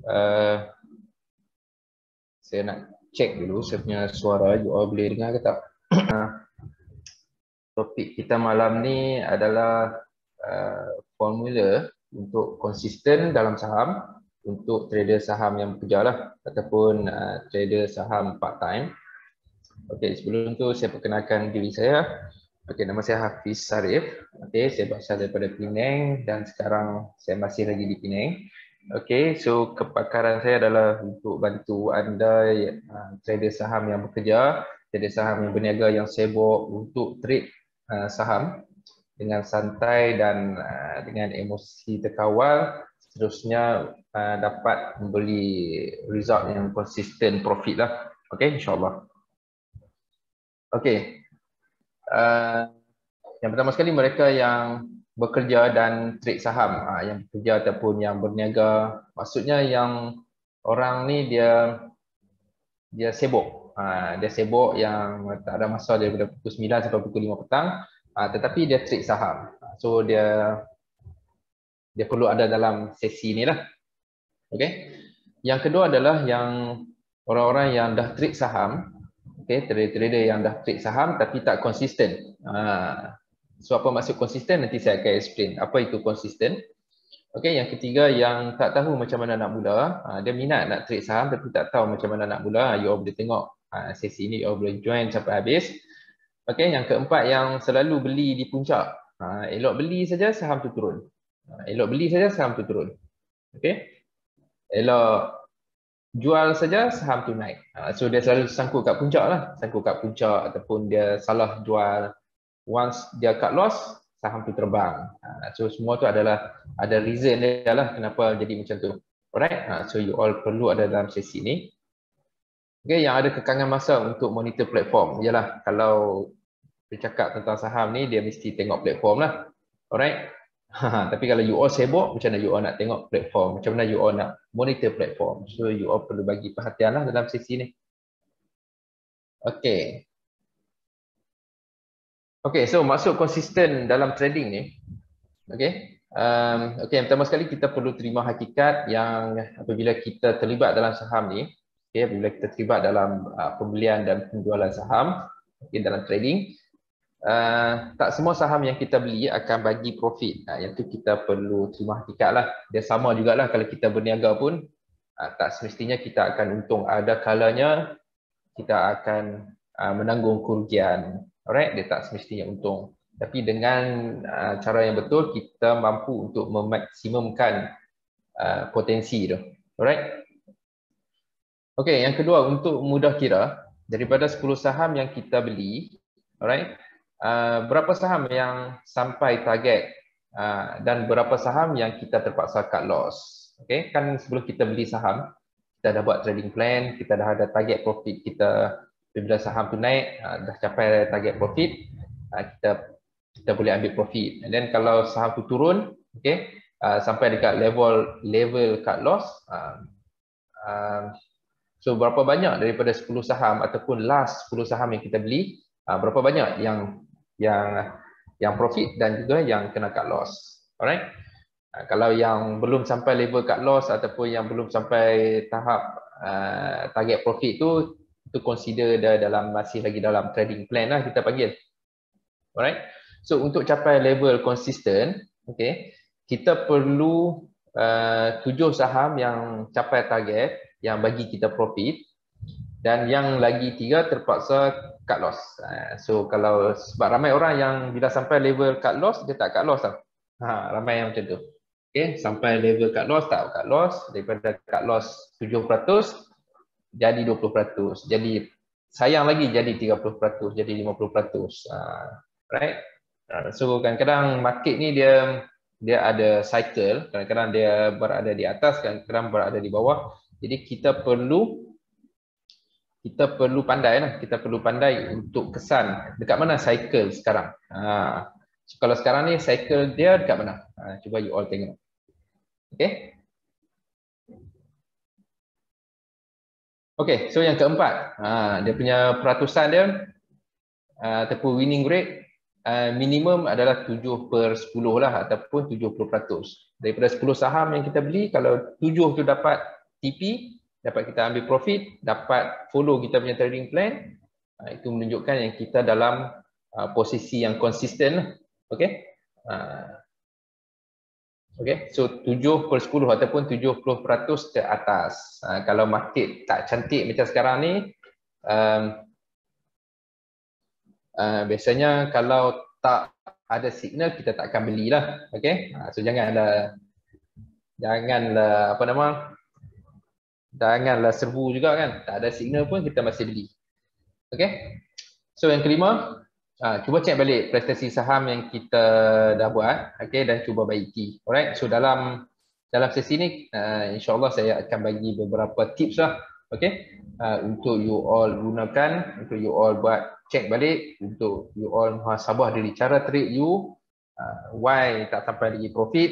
Uh, saya nak cek dulu saya punya suara, you all boleh dengar ke tak? Topik kita malam ni adalah formula untuk konsisten dalam saham untuk trader saham yang bekerja lah ataupun trader saham part time. Okey, sebelum tu saya perkenalkan diri saya. Okey, nama saya Hafiz Sarif. Okey, saya berasal daripada Penang dan sekarang saya masih lagi di Penang. Okey, so kepakaran saya adalah untuk bantu anda trader saham yang bekerja, trader saham yang berniaga, yang sibuk untuk trade saham dengan santai dan dengan emosi terkawal, seterusnya dapat membeli result yang konsisten profit lah. Okey, insyaAllah. Okey, yang pertama sekali mereka yang bekerja dan trade saham, yang bekerja ataupun yang berniaga, maksudnya yang orang ni dia sibuk, dia sibuk yang tak ada masa daripada pukul 9 sampai pukul 5 petang, tetapi dia trade saham, so dia perlu ada dalam sesi ni lah. Okay. Yang kedua adalah yang orang-orang yang dah trade saham, okay, trader-trader yang dah trade saham tapi tak konsisten. So apa maksud konsisten, nanti saya akan explain apa itu konsisten. Okay, yang ketiga yang tak tahu macam mana nak mula, dia minat nak trade saham tapi tak tahu macam mana nak mula, you all boleh tengok sesi ini, you all boleh join sampai habis. Okay, yang keempat yang selalu beli di puncak, elok beli saja saham tu turun, elok beli saja saham tu turun. Okay, elok jual saja saham tu naik. So dia selalu sangkut kat puncak lah, sangkut kat puncak ataupun dia salah jual. Once dia cut loss, saham tu terbang. So semua tu adalah ada reason dia lah kenapa jadi macam tu. Alright, so you all perlu ada dalam sesi ni. Okay, yang ada kekangan masa untuk monitor platform. Yalah, kalau bercakap tentang saham ni, dia mesti tengok platform lah. Alright. Tapi kalau you all sibuk, macam mana you all nak tengok platform? Macam mana you all nak monitor platform? So you all perlu bagi perhatian lah dalam sesi ni. Okay. Okay, so maksud konsisten dalam trading ni. Okay. Okay, yang pertama sekali kita perlu terima hakikat yang apabila kita terlibat dalam saham ni, okay, apabila kita terlibat dalam pembelian dan penjualan saham, okay, dalam trading, tak semua saham yang kita beli akan bagi profit. Yang tu kita perlu terima hakikat lah. Dia sama jugalah kalau kita berniaga pun, tak semestinya kita akan untung. Ada kalanya kita akan menanggung kerugian. Alright, dia tak semestinya untung. Tapi dengan cara yang betul, kita mampu untuk memaksimumkan potensi tu. Alright. Okay, yang kedua, untuk mudah kira, daripada 10 saham yang kita beli, alright, berapa saham yang sampai target dan berapa saham yang kita terpaksa cut loss. Okay, kan sebelum kita beli saham, kita dah buat trading plan, kita dah ada target profit kita. Bila saham tu naik, dah capai target profit, kita boleh ambil profit. And then kalau saham tu turun, okay, sampai dekat level cut loss, so berapa banyak daripada 10 saham ataupun last 10 saham yang kita beli, berapa banyak yang profit dan juga yang kena cut loss. Alright. Kalau yang belum sampai level cut loss ataupun yang belum sampai tahap target profit tu consider dia masih lagi dalam trading plan lah kita panggil. Alright. So untuk capai level konsisten, okay, kita perlu 7 saham yang capai target yang bagi kita profit dan yang lagi 3 terpaksa cut loss. So kalau sebab ramai orang yang bila sampai level cut loss dia tak cut loss tau. Ramai yang macam tu. Okay, sampai level cut loss tak cut loss, daripada cut loss 7% jadi 20%, jadi sayang lagi jadi 30%, jadi 50%. Right? So kadang-kadang market ni dia ada cycle, kadang-kadang dia berada di atas, kadang-kadang berada di bawah. Jadi kita perlu pandai lah, kita perlu pandai untuk kesan dekat mana cycle sekarang. So kalau sekarang ni cycle dia dekat mana? Cuba you all tengok. Okay. Okay, so yang keempat, dia punya peratusan dia ataupun winning rate minimum adalah 7/10 lah ataupun 70%. Daripada 10 saham yang kita beli, kalau 7 tu dapat TP, dapat kita ambil profit, dapat follow kita punya trading plan. Itu menunjukkan yang kita dalam posisi yang konsisten. Okey. Okey, so 7/10 ataupun 70% ke atas. Kalau market tak cantik macam sekarang ni, biasanya kalau tak ada signal kita tak akan belilah. Okey. So janganlah janganlah serbu juga kan. Tak ada signal pun kita masih beli. Okey. So yang kelima, cuba cek balik prestasi saham yang kita dah buat, okay, dan cuba baiki. Alright, so dalam sesi ni insyaAllah saya akan bagi beberapa tips lah, okay, untuk you all gunakan, untuk you all buat cek balik, untuk you all muhasabah diri cara trade you, why tak sampai lagi profit,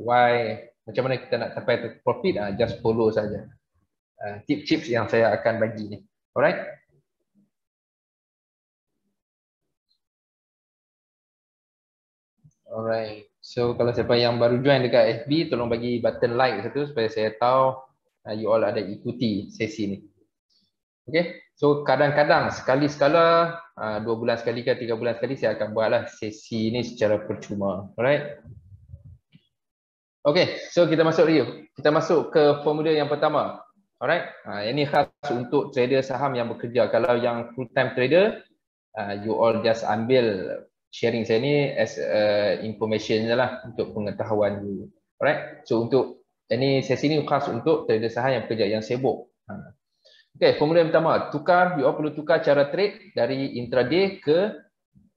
why macam mana kita nak sampai profit, just follow saja tips-tips yang saya akan bagi ni. Alright. Alright, so kalau siapa yang baru join dekat FB, tolong bagi button like satu supaya saya tahu you all ada ikuti sesi ni. Okay, so kadang-kadang sekali-sekala, 2 bulan sekali ke 3 bulan sekali saya akan buatlah sesi ni secara percuma. Alright. Okay, so kita masuk review. Kita masuk ke formula yang pertama. Alright, ini khas untuk trader saham yang bekerja. Kalau yang full time trader, you all just ambil sharing saya ni as information je lah untuk pengetahuan you. Alright, so untuk ini sesi ni khas untuk trader saham yang bekerja, yang sibuk. Okay, formula yang pertama, you all perlu tukar cara trade dari intraday ke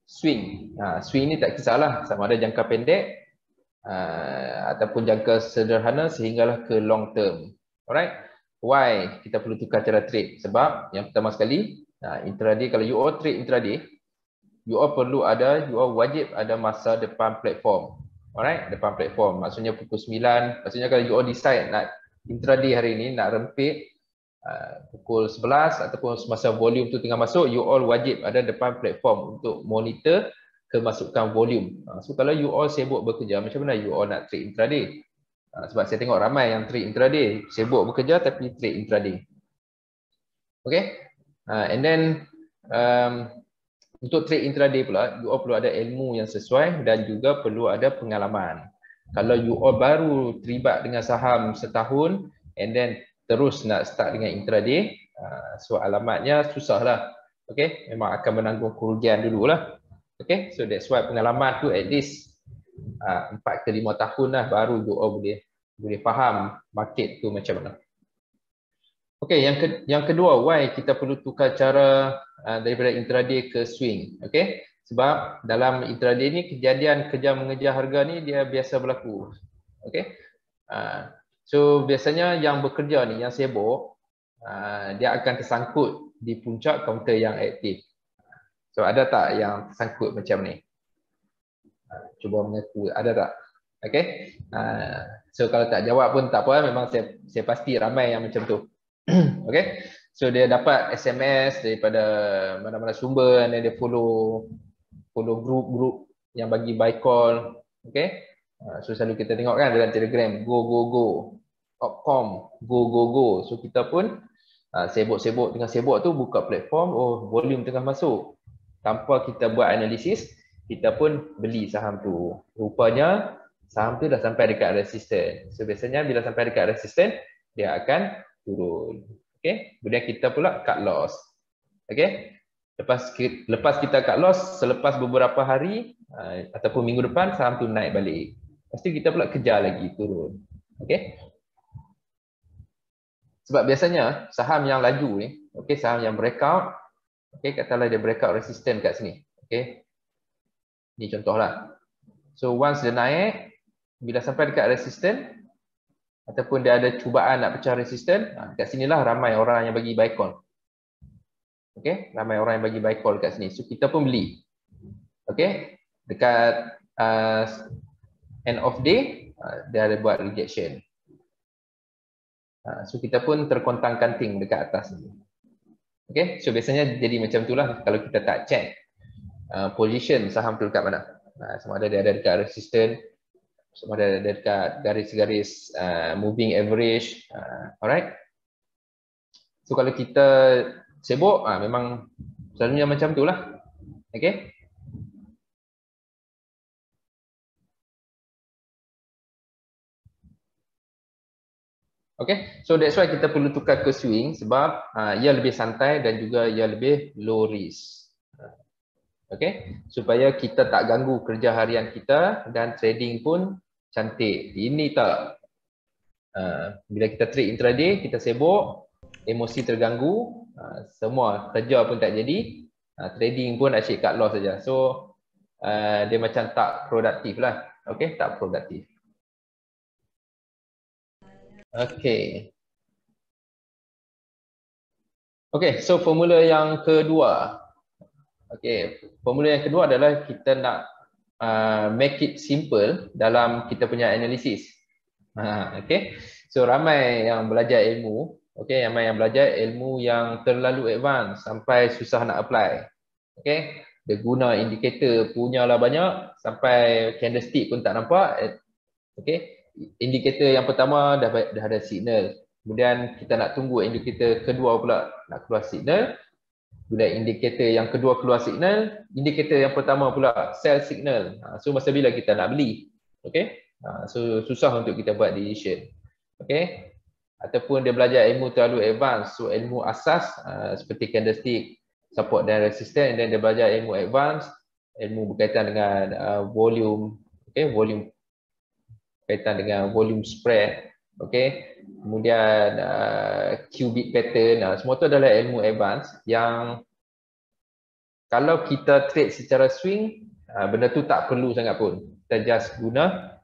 swing. Swing ni tak kisahlah sama ada jangka pendek ataupun jangka sederhana sehinggalah ke long term. Alright, why kita perlu tukar cara trade? Sebab yang pertama sekali, intraday, kalau you all trade intraday, you all wajib ada masa depan platform. Alright, depan platform. Maksudnya pukul 9. Maksudnya kalau you all decide nak intraday hari ni, nak rempit pukul 11 ataupun semasa volume tu tengah masuk, you all wajib ada depan platform untuk monitor kemasukan volume. So kalau you all sibuk bekerja, macam mana you all nak trade intraday? Sebab saya tengok ramai yang trade intraday, sibuk bekerja tapi trade intraday. Okay, and then untuk trade intraday pula, you all perlu ada ilmu yang sesuai dan juga perlu ada pengalaman. Kalau you all baru terlibat dengan saham setahun and then terus nak start dengan intraday, so alamatnya susah lah. Okay, memang akan menanggung kerugian dululah. Okay, so that's why pengalaman tu at least 4 ke 5 tahun lah baru you all boleh faham market tu macam mana. Okay, yang kedua, why kita perlu tukar cara daripada intraday ke swing. Okay, sebab dalam intraday ni kejadian kejar mengejar harga ni dia biasa berlaku. Okay, so biasanya yang bekerja ni, yang sibuk, dia akan tersangkut di puncak kaunter yang aktif. So ada tak yang tersangkut macam ni? Cuba mengaku, ada tak? Okay, so kalau tak jawab pun tak apa, memang saya pasti ramai yang macam tu. Okay, so dia dapat SMS daripada mana-mana sumber dan dia follow group yang bagi buy call. Okay, so selalu kita tengok kan dalam Telegram, go, Opcom, go. So kita pun sibuk tengah sibuk tu buka platform, volume tengah masuk. Tanpa kita buat analisis, kita pun beli saham tu. Rupanya saham tu dah sampai dekat resisten. So biasanya bila sampai dekat resisten, dia akan turun. Okay, kemudian kita pula cut loss. Okay, lepas kita cut loss, selepas beberapa hari ataupun minggu depan saham tu naik balik. Pasti kita pula kejar lagi turun. Okay, sebab biasanya saham yang laju ni, okay, saham yang breakout, okay, katalah dia breakout resisten kat sini. Okay, ni contohlah. So once dia naik, bila sampai dekat resisten ataupun dia ada cubaan nak pecah resisten, kat sinilah ramai orang yang bagi buy call. Okay, ramai orang yang bagi buy call kat sini. So kita pun beli. Okay, dekat end of day, dia ada buat rejection. So kita pun terkontang-kanting dekat atas ni. Okay, so biasanya jadi macam itulah kalau kita tak check position saham tu dekat mana. Sama ada dia ada dekat resisten sama ada dekat garis-garis moving average. Alright. So kalau kita sibuk, memang selalunya macam tu lah. Okay. Okay, so that's why kita perlu tukar ke swing sebab ia lebih santai dan juga ia lebih low risk. Okay, supaya kita tak ganggu kerja harian kita dan trading pun cantik. Ini tak, bila kita trade intraday, kita sibuk, emosi terganggu, semua kerja pun tak jadi, trading pun asyik cut loss saja. So dia macam tak produktif lah. Okay, tak produktif. Okay. Okay, so formula yang kedua. Okay, formula yang kedua adalah kita nak make it simple dalam kita punya analisis. Okay, so ramai yang belajar ilmu, okay, ramai yang belajar ilmu yang terlalu advance sampai susah nak apply. Okay, dia guna indikator punyalah banyak sampai candlestick pun tak nampak. Okay, indikator yang pertama dah ada signal. Kemudian kita nak tunggu indikator kedua pula nak keluar signal. Bila indikator yang kedua keluar signal, indikator yang pertama pula sell signal. So masa bila kita nak beli. Okay, so susah untuk kita buat decision. Okay, ataupun dia belajar ilmu terlalu advance, so ilmu asas seperti candlestick, support dan resistance, dan dia belajar ilmu advance, ilmu berkaitan dengan volume, okay, volume berkaitan dengan volume spread, okay, kemudian cubic pattern, semua tu adalah ilmu advance yang kalau kita trade secara swing, benda tu tak perlu sangat pun. Kita just guna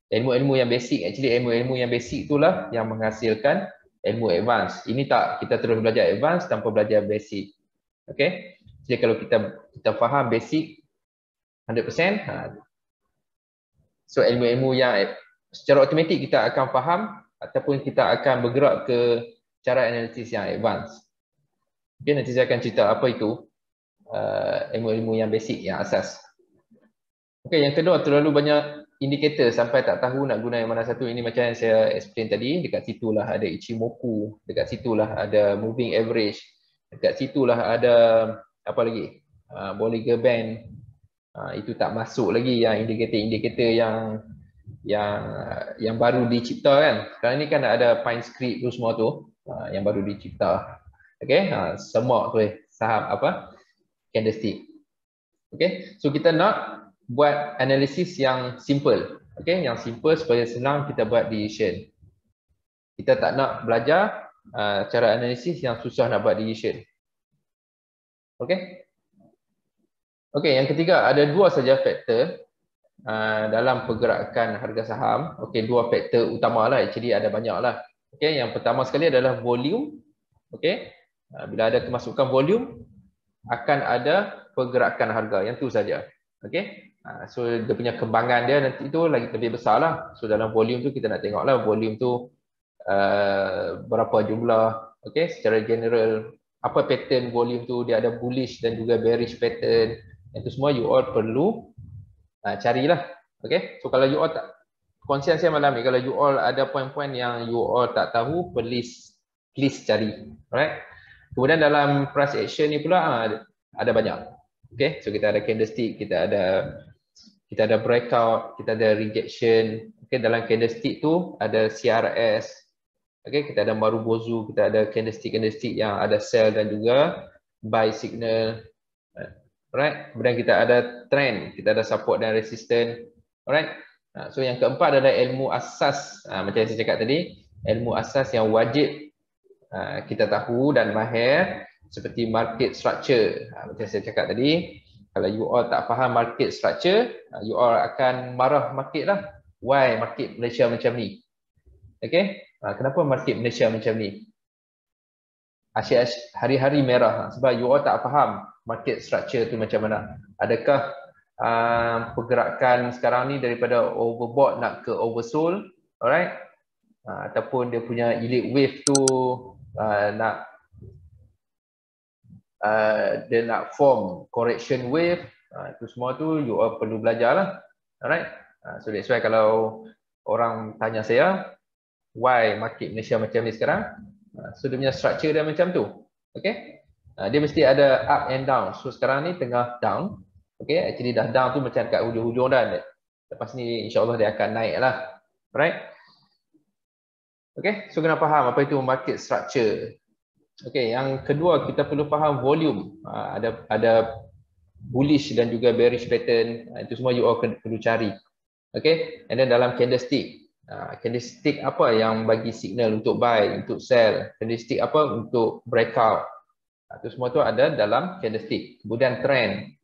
ilmu-ilmu yang basic. Actually ilmu-ilmu yang basic itulah yang menghasilkan ilmu advance. Ini tak, kita terus belajar advance tanpa belajar basic. Okay, jadi kalau kita faham basic 100%, so ilmu-ilmu yang secara automatik kita akan faham ataupun kita akan bergerak ke cara analisis yang advance. Okay, nanti saya akan cerita apa itu ilmu-ilmu yang basic, yang asas. Okay, yang kedua, terlalu banyak indikator sampai tak tahu nak guna yang mana satu. Ini macam yang saya explain tadi, dekat situlah ada Ichimoku, dekat situlah ada moving average, dekat situlah ada apa lagi, Bollinger Band. Itu tak masuk lagi yang indikator-indikator yang baru dicipta kan. Sekarang ni kan ada Pine Script tu semua tu, yang baru dicipta. Okay, semua tu saham apa, candlestick. Okay, so kita nak buat analisis yang simple. Okay, yang simple supaya senang kita buat decision. Kita tak nak belajar cara analisis yang susah nak buat decision. Okay. Okay, yang ketiga, ada dua saja faktor dalam pergerakan harga saham. Okay, dua faktor utama lah. Actually ada banyak lah. Okay, yang pertama sekali adalah volume. Okay, bila ada kemasukan volume, akan ada pergerakan harga. Yang tu saja. Okay, so dia punya kembangan dia nanti itu lagi lebih besar lah. So dalam volume tu kita nak tengok lah volume tu berapa jumlah. Okay, secara general apa pattern volume tu, dia ada bullish dan juga bearish pattern. Itu semua you all perlu carilah. Okay, so kalau you all tak, kongsian saya malam ni, kalau you all ada poin-poin yang you all tak tahu, please cari. Alright. Kemudian dalam price action ni pula ada banyak. Okay, so kita ada candlestick, kita ada breakout, kita ada rejection. Okay, dalam candlestick tu ada CRS. Okay, kita ada Marubozu, kita ada candlestick yang ada sell dan juga buy signal. Alright, kemudian kita ada trend, kita ada support dan resistance. Alright, so yang keempat adalah ilmu asas. Macam yang saya cakap tadi, ilmu asas yang wajib kita tahu dan mahir, seperti market structure. Macam saya cakap tadi, kalau you all tak faham market structure, you all akan marah market lah. Why market Malaysia macam ni? Okay, kenapa market Malaysia macam ni? Asyik hari-hari merah sebab you all tak faham market structure tu macam mana. Adakah pergerakan sekarang ni daripada overbought nak ke oversold, alright? Ataupun dia punya elite wave tu dia nak form correction wave, itu semua tu you all perlu belajar lah. Alright. So that's why kalau orang tanya saya, why market Malaysia macam ni sekarang? So dia punya structure dia macam tu. Okay. Dia mesti ada up and down. So sekarang ni tengah down. Okay. Actually dah down tu macam kat hujung-hujung dah. Lepas ni insyaAllah dia akan naik lah. Alright. Okay. So kena faham apa itu market structure. Okay. Yang kedua kita perlu faham volume. Ada bullish dan juga bearish pattern. Itu semua you all perlu cari. Okay. And then dalam candlestick. Candlestick apa yang bagi signal untuk buy, untuk sell. Candlestick apa untuk breakout. Itu semua tu ada dalam candlestick. Kemudian trend.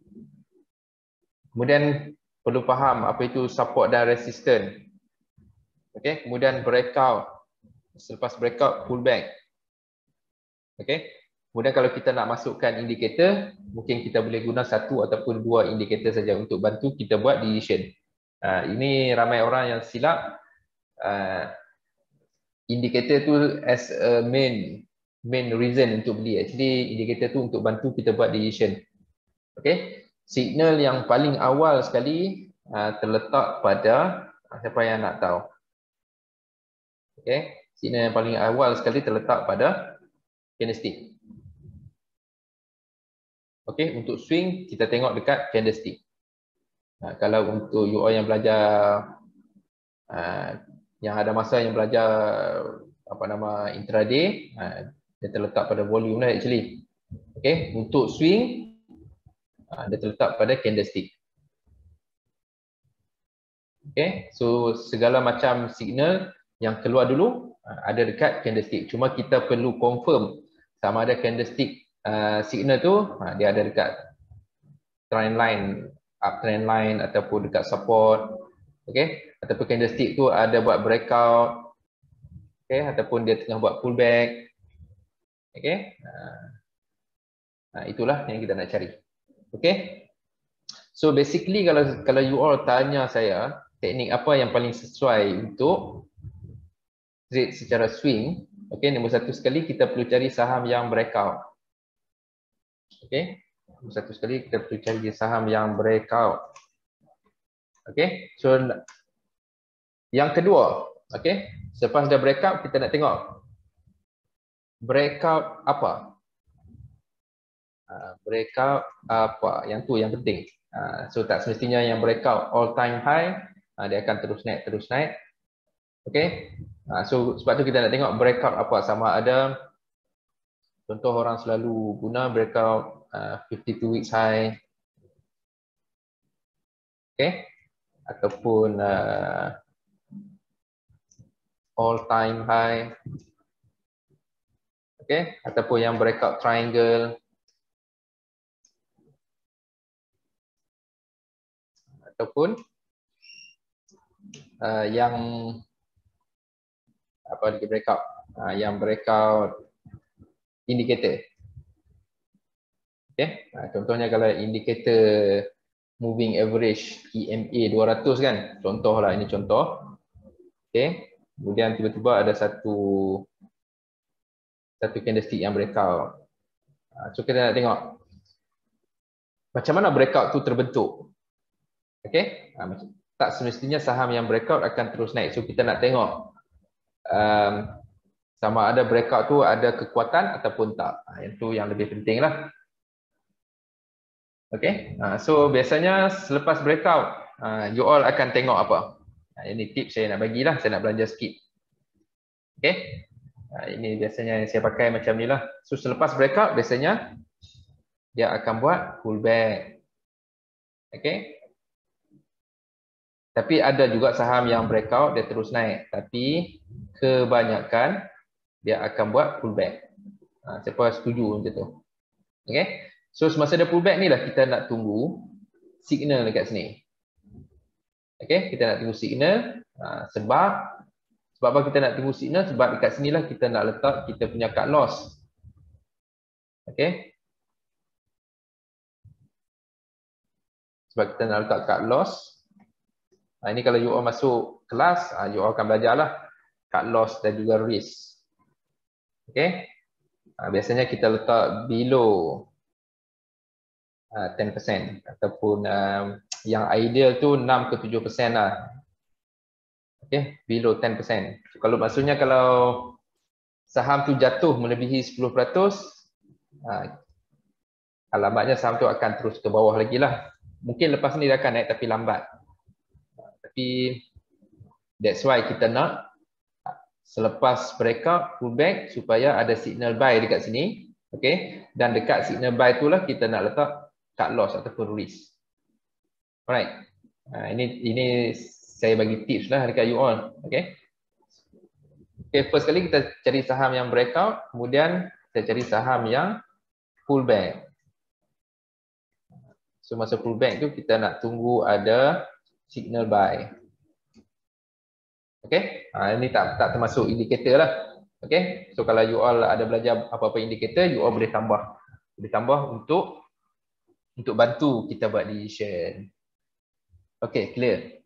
Kemudian perlu faham apa itu support dan resistance. Okay. Kemudian breakout. Selepas breakout, pullback. Okay. Kemudian kalau kita nak masukkan indikator, mungkin kita boleh guna satu ataupun dua indikator saja untuk bantu kita buat decision. Ini ramai orang yang silap. Indikator tu as a main reason untuk beli. Actually indikator tu untuk bantu kita buat decision. Okay. Signal yang paling awal sekali terletak pada siapa yang nak tahu. Okay. Signal yang paling awal sekali terletak pada candlestick. Okay. Untuk swing kita tengok dekat candlestick. Kalau untuk you all yang belajar yang ada masa yang belajar apa nama intraday, dia terletak pada volume lah actually. Okay. Untuk swing dia terletak pada candlestick. Okay. So segala macam signal yang keluar dulu ada dekat candlestick. Cuma kita perlu confirm sama ada candlestick signal tu dia ada dekat trend line, uptrend line ataupun dekat support. Okay. Ataupun candlestick tu ada buat breakout. Okay. Ataupun dia tengah buat pullback. Okay. Itulah yang kita nak cari. Okay. So basically kalau you all tanya saya teknik apa yang paling sesuai untuk trade secara swing. Okay. Nombor satu sekali kita perlu cari saham yang breakout. Okay. Nombor satu sekali kita perlu cari saham yang breakout. Okay. So yang kedua, okay, selepas dah breakout kita nak tengok breakout apa. Breakout apa, yang tu yang penting. So tak semestinya yang breakout all time high dia akan terus naik. Okay. So sebab tu kita nak tengok breakout apa, sama ada contoh orang selalu guna breakout 52 weeks high. Okay. Ataupun all time high. Okay. Ataupun yang breakout triangle. Ataupun yang apa lagi breakout, yang breakout indicator. Okay. Contohnya kalau indikator moving average EMA 200 kan, contohlah, ini contoh. Okay. Kemudian tiba-tiba ada satu candlestick yang breakout. So kita nak tengok macam mana breakout tu terbentuk. Okay. Tak semestinya saham yang breakout akan terus naik. So kita nak tengok sama ada breakout tu ada kekuatan ataupun tak. Yang tu yang lebih penting lah. Okay. So biasanya selepas breakout you all akan tengok apa. Ini tips saya nak bagilah. Saya nak belanja sikit. Okay. Ini biasanya yang saya pakai macam ni lah. So selepas breakout biasanya dia akan buat pullback. Okay. Tapi ada juga saham yang breakout dia terus naik. Tapi kebanyakan dia akan buat pullback. Siapa setuju macam tu? Okay. So semasa dia pullback ni lah kita nak tunggu signal dekat sini. Okay. Kita nak tunggu signal. Sebab apa kita nak tunggu signal? Sebab dekat sini lah kita nak letak kita punya cut loss. Okay. Sebab kita nak letak cut loss. Ini kalau you all masuk kelas, you all akan belajar lah cut loss dan juga risk. Okay. Biasanya kita letak below 10% ataupun Yang ideal tu 6 ke 7% lah. Okay, below 10%. So, kalau maksudnya kalau saham tu jatuh melebihi 10%, alamatnya saham tu akan terus ke bawah lagi lah. Mungkin lepas ni dia akan naik tapi lambat. Tapi that's why kita nak selepas breakout pullback supaya ada signal buy dekat sini. Okay, dan dekat signal buy tu lah kita nak letak cut loss ataupun risk. Alright. Ini saya bagi tips lah dekat you all. Okay. Okay, first kali kita cari saham yang breakout, kemudian kita cari saham yang pullback. So masa pullback tu kita nak tunggu ada signal buy. Okay, ini tak termasuk indikator lah. Okay, so kalau you all ada belajar apa-apa indikator, you all boleh tambah untuk bantu kita buat decision. Okay, clear.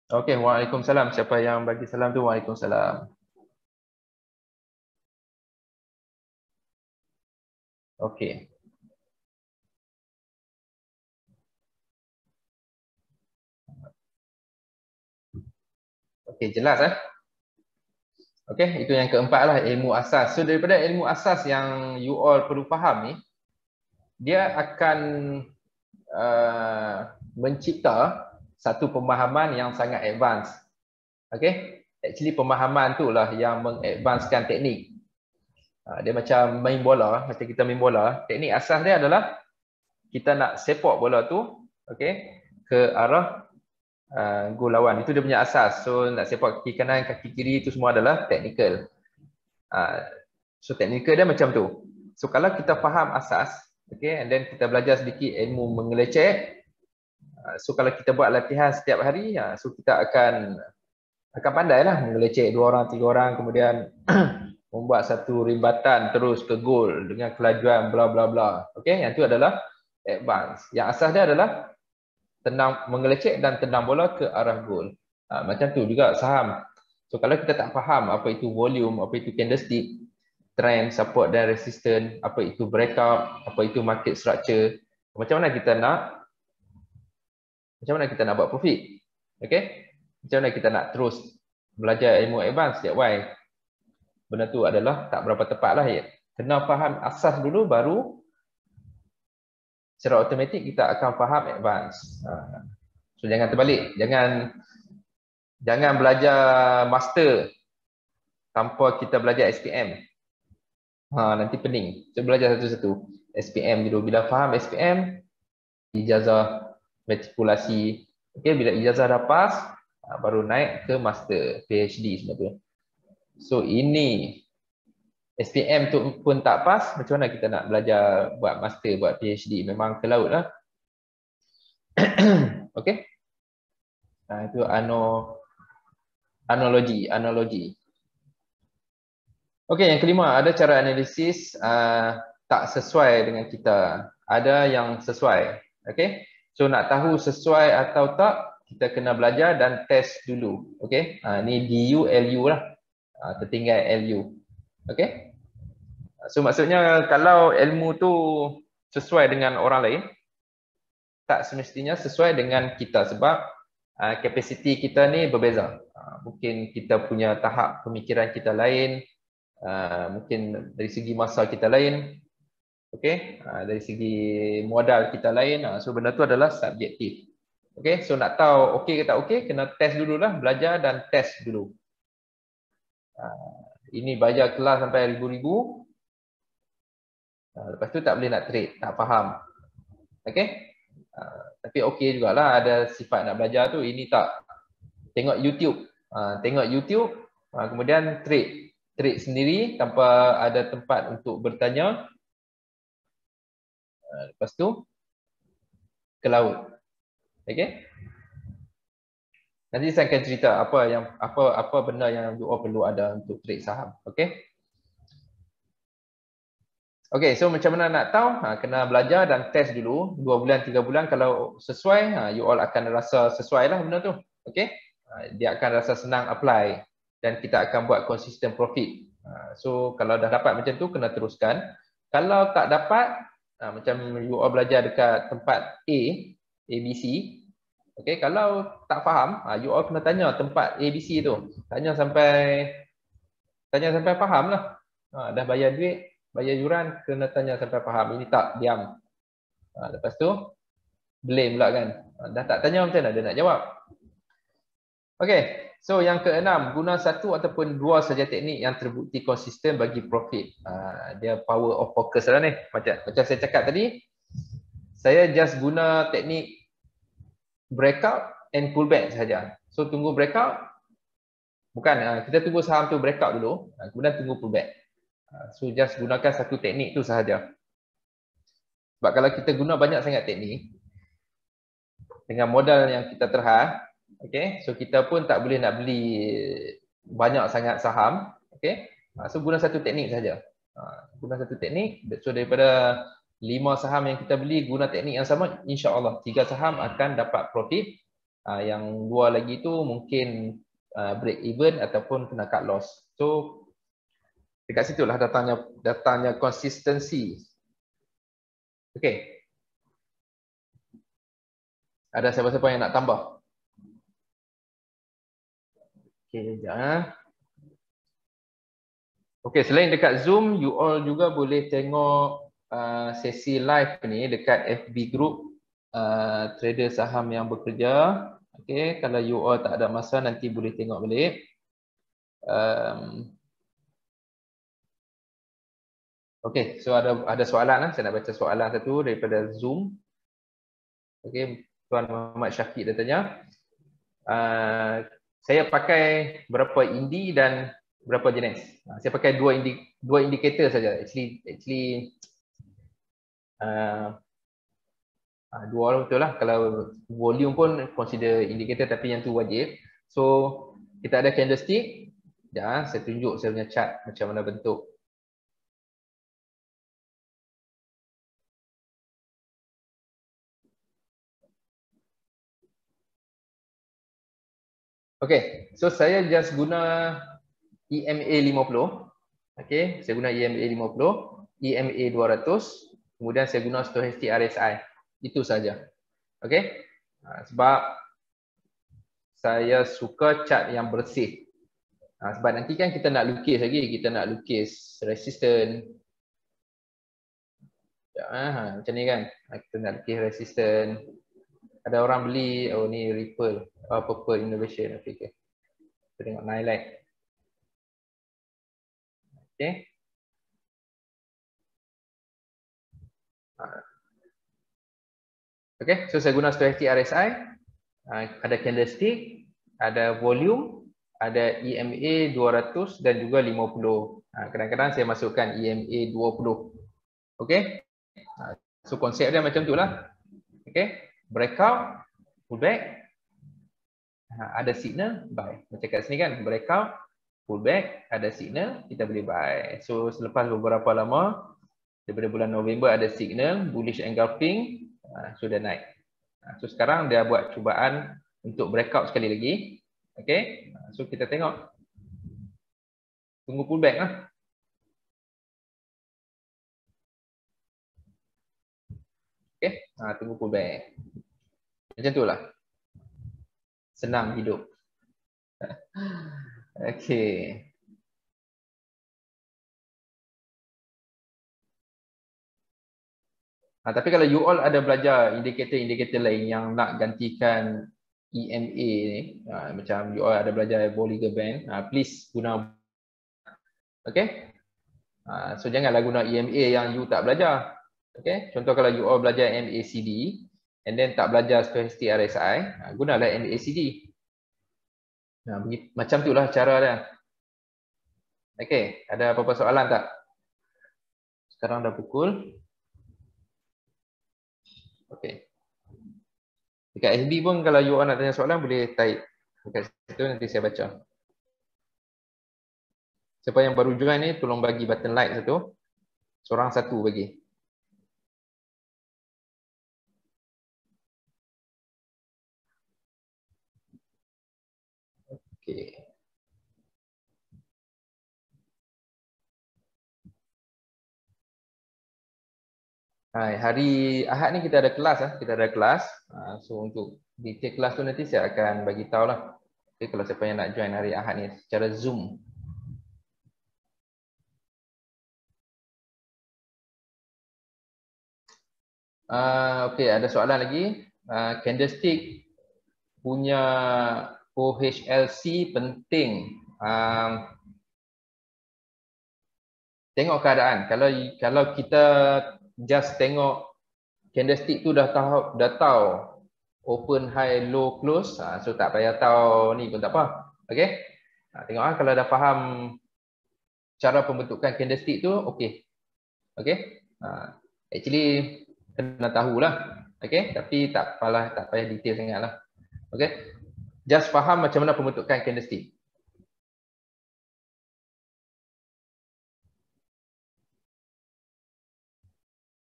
Okay, waalaikumsalam. Siapa yang bagi salam tu? Waalaikumsalam. Okay. Okay, jelas Okay, itu yang keempat lah, ilmu asas. So daripada ilmu asas yang you all perlu faham ni, dia akan mencipta satu pemahaman yang sangat advance. Okay, actually pemahaman tu lah yang mengadvancekan teknik. Dia macam main bola, macam kita main bola. Teknik asas dia adalah kita nak sepak bola tu, okay, ke arah gol lawan. Itu dia punya asas. So nak sepak kaki kanan, kaki kiri itu semua adalah technical. So technical dia macam tu. So kalau kita faham asas, okay, and then kita belajar sedikit ilmu mengelecek, so kalau kita buat latihan setiap hari, so kita akan pandai lah mengelecek 2 orang, 3 orang, kemudian membuat satu rimbatan terus ke gol dengan kelajuan bla bla bla. Okay, yang tu adalah advance. Yang asas dia adalah mengelecek dan tendang bola ke arah gol. Macam tu juga saham. So kalau kita tak faham apa itu volume, apa itu candlestick, trend, support dan resistance, apa itu breakout, apa itu market structure, macam mana kita nak buat profit? Okay? Macam mana kita nak terus belajar ilmu advance? That's why benda tu adalah tak berapa tepat lah ya. Kena faham asas dulu, baru secara automatik kita akan faham advance. So jangan terbalik, jangan belajar master tanpa kita belajar SPM. Nanti pening. So belajar satu-satu. SPM dulu. Bila faham SPM, ijazah matrikulasi. Okay, bila ijazah dah pas, baru naik ke master, PhD semua tu. So ini SPM tu pun tak pas, macam mana kita nak belajar buat master, buat PhD? Memang ke laut lah. Okay. Itu analogi. Okay, yang kelima, ada cara analisis tak sesuai dengan kita. Ada yang sesuai. Okay. So nak tahu sesuai atau tak, kita kena belajar dan test dulu. Okay. Ni DU, LU lah. Tertinggal LU. Okay. So maksudnya kalau ilmu tu sesuai dengan orang lain, tak semestinya sesuai dengan kita sebab kapasiti kita ni berbeza. Mungkin kita punya tahap pemikiran kita lain, mungkin dari segi masa kita lain, okay? Dari segi modal kita lain. So benda tu adalah subjektif. Okay? So nak tahu okey ke tak okey, kena test dululah, belajar dan test dulu. Ini bayar kelas sampai ribu-ribu. Lepas tu tak boleh nak trade, tak faham. Okay? Tapi okey jugalah ada sifat nak belajar tu. Ini tak. Tengok YouTube. Kemudian trade sendiri tanpa ada tempat untuk bertanya. Lepas tu ke laut. Okay? Nanti saya akan cerita apa benda yang you all perlu ada untuk trade saham. Okay? Okay, so macam mana nak tahu? Kena belajar dan test dulu 2 bulan, 3 bulan. Kalau sesuai, you all akan rasa sesuai lah benda tu. Okay? Dia akan rasa senang apply dan kita akan buat consistent profit. So kalau dah dapat macam tu, kena teruskan. Kalau tak dapat, Macam you all belajar dekat tempat A, ABC. Okay, kalau tak faham, you all kena tanya tempat ABC tu. Tanya sampai faham lah. Dah bayar duit, bayar yuran, kena tanya sampai faham. Ini tak, diam. Lepas tu, blame pula kan. Dah tak tanya macam mana dia nak jawab. Okay, so yang keenam, guna satu ataupun dua saja teknik yang terbukti konsisten bagi profit. Dia power of focus lah ni. Macam saya cakap tadi, saya just guna teknik breakout and pullback sahaja. So tunggu breakout, bukan, kita tunggu saham tu breakout dulu, kemudian tunggu pullback. So just gunakan satu teknik tu sahaja. Sebab kalau kita guna banyak sangat teknik dengan modal yang kita terhad, okay, so kita pun tak boleh nak beli banyak sangat saham, okay. So guna satu teknik saja. Guna satu teknik, so daripada 5 saham yang kita beli guna teknik yang sama, insya-Allah 3 saham akan dapat profit. Yang 2 lagi tu mungkin break even ataupun kena cut loss. So dekat situlah datangnya konsistensi. Okey. Ada siapa-siapa yang nak tambah? Okey, sekejap. Okey, selain dekat Zoom, you all juga boleh tengok sesi live ni dekat FB group trader saham yang bekerja. Okey, kalau you all tak ada masa nanti boleh tengok balik. Okey, so ada soalan lah. Saya nak baca soalan satu daripada Zoom. Okey, Tuan Muhammad Syafiq dia tanya. Saya pakai berapa indi dan berapa jenis? Saya pakai dua indikator saja. Actually dua lah betul lah. Kalau volume pun consider indikator tapi yang tu wajib. So kita ada candlestick. Ya, saya tunjuk saya punya chart macam mana bentuk. Okay, so saya just guna EMA 50. Okay, saya guna EMA 50, EMA 200, kemudian saya guna stochastic RSI. Itu saja. Okay, sebab saya suka chart yang bersih. Sebab nanti kan kita nak lukis lagi, kita nak lukis resisten. Macam ni kan, kita nak lukis resisten. Ada orang beli, oh ni Ripple, Purple Innovation. Okay. Kita tengok Nilite. Okay. Okay, so saya guna stochastic RSI. Ada candlestick, ada volume, ada EMA 200 dan juga 50. Kadang-kadang saya masukkan EMA 20. Okay. So konsep dia macam tu lah. Okay. Breakout, pullback, ada signal, buy. Macam kat sini kan, breakout, pullback, ada signal, kita boleh buy. So selepas beberapa lama, daripada bulan November ada signal, bullish engulfing, sudah naik. So sekarang dia buat cubaan untuk breakout sekali lagi. Okay, so kita tengok. Tunggu pullback lah. Okay, tunggu pullback. Macam tu lah. Senang hidup. Okay. Tapi kalau you all ada belajar indikator-indikator lain yang nak gantikan EMA ni, macam you all ada belajar Bollinger Band, please guna. Okay. So janganlah guna EMA yang you tak belajar. Okay. Contoh kalau you all belajar MACD and then tak belajar stochastic RSI, gunalah MACD. Macam tu lah cara dia. Okay. Ada apa-apa soalan tak? Sekarang dah pukul. Okay. Dekat FB pun kalau you all nak tanya soalan boleh type dekat situ, nanti saya baca. Siapa yang baru join ni tolong bagi button like satu. Seorang satu bagi. Okay. Hari Ahad ni kita ada kelas. Kita ada kelas. So untuk detail kelas tu nanti saya akan bagi tahu lah. Okay, kalau siapa yang nak join hari Ahad ni secara Zoom. Okay, ada soalan lagi. Candlestick punya OHLC penting. Tengok keadaan. Kalau kita just tengok candlestick tu dah tahu open, high, low, close, so tak payah tahu ni pun tak apa. Okay? Tengok kalau dah faham cara pembentukan candlestick tu, okay. Okay? Actually kena tahulah. Okay? Tapi tak payah detail sangat lah. Okay? Just faham macam mana pembentukan candlestick.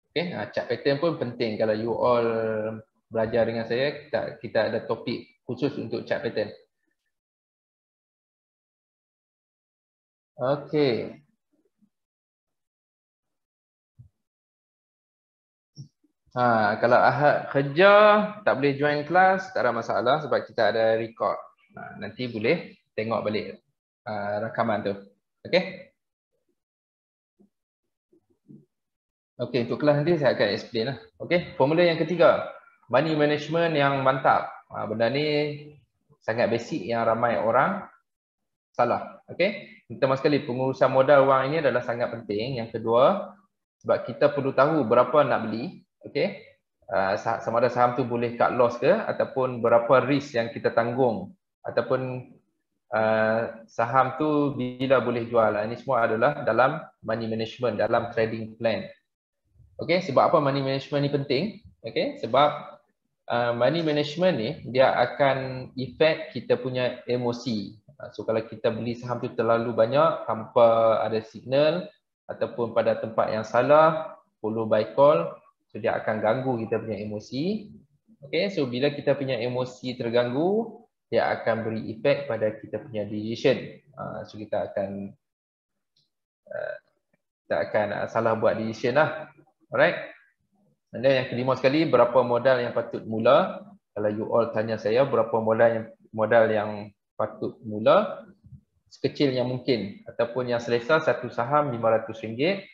Okay, chart pattern pun penting. Kalau you all belajar dengan saya, kita ada topik khusus untuk chart pattern. Okay. Kalau Ahad kerja, tak boleh join kelas, tak ada masalah sebab kita ada record. Nanti boleh tengok balik rakaman tu. Okay? Okay, untuk kelas nanti saya akan explain lah. Okay, formula yang ketiga. Money management yang mantap. Benda ni sangat basic yang ramai orang salah. Okay? Pertama sekali, pengurusan modal wang ini adalah sangat penting. Yang kedua, sebab kita perlu tahu berapa nak beli. Okay? Sama ada saham tu boleh cut loss ke ataupun berapa risk yang kita tanggung ataupun saham tu bila boleh jual. Ini semua adalah dalam money management, dalam trading plan. Okay, sebab apa money management ni penting? Okay, sebab money management ni dia akan effect kita punya emosi. So kalau kita beli saham tu terlalu banyak tanpa ada signal ataupun pada tempat yang salah, follow by call, so dia akan ganggu kita punya emosi. Okay, so bila kita punya emosi terganggu, dia akan beri efek pada kita punya decision. So kita akan salah buat decision lah. Alright. Dan yang kelima sekali, berapa modal yang patut mula? Kalau you all tanya saya berapa modal yang patut mula, sekecil yang mungkin ataupun yang selesa satu saham RM500.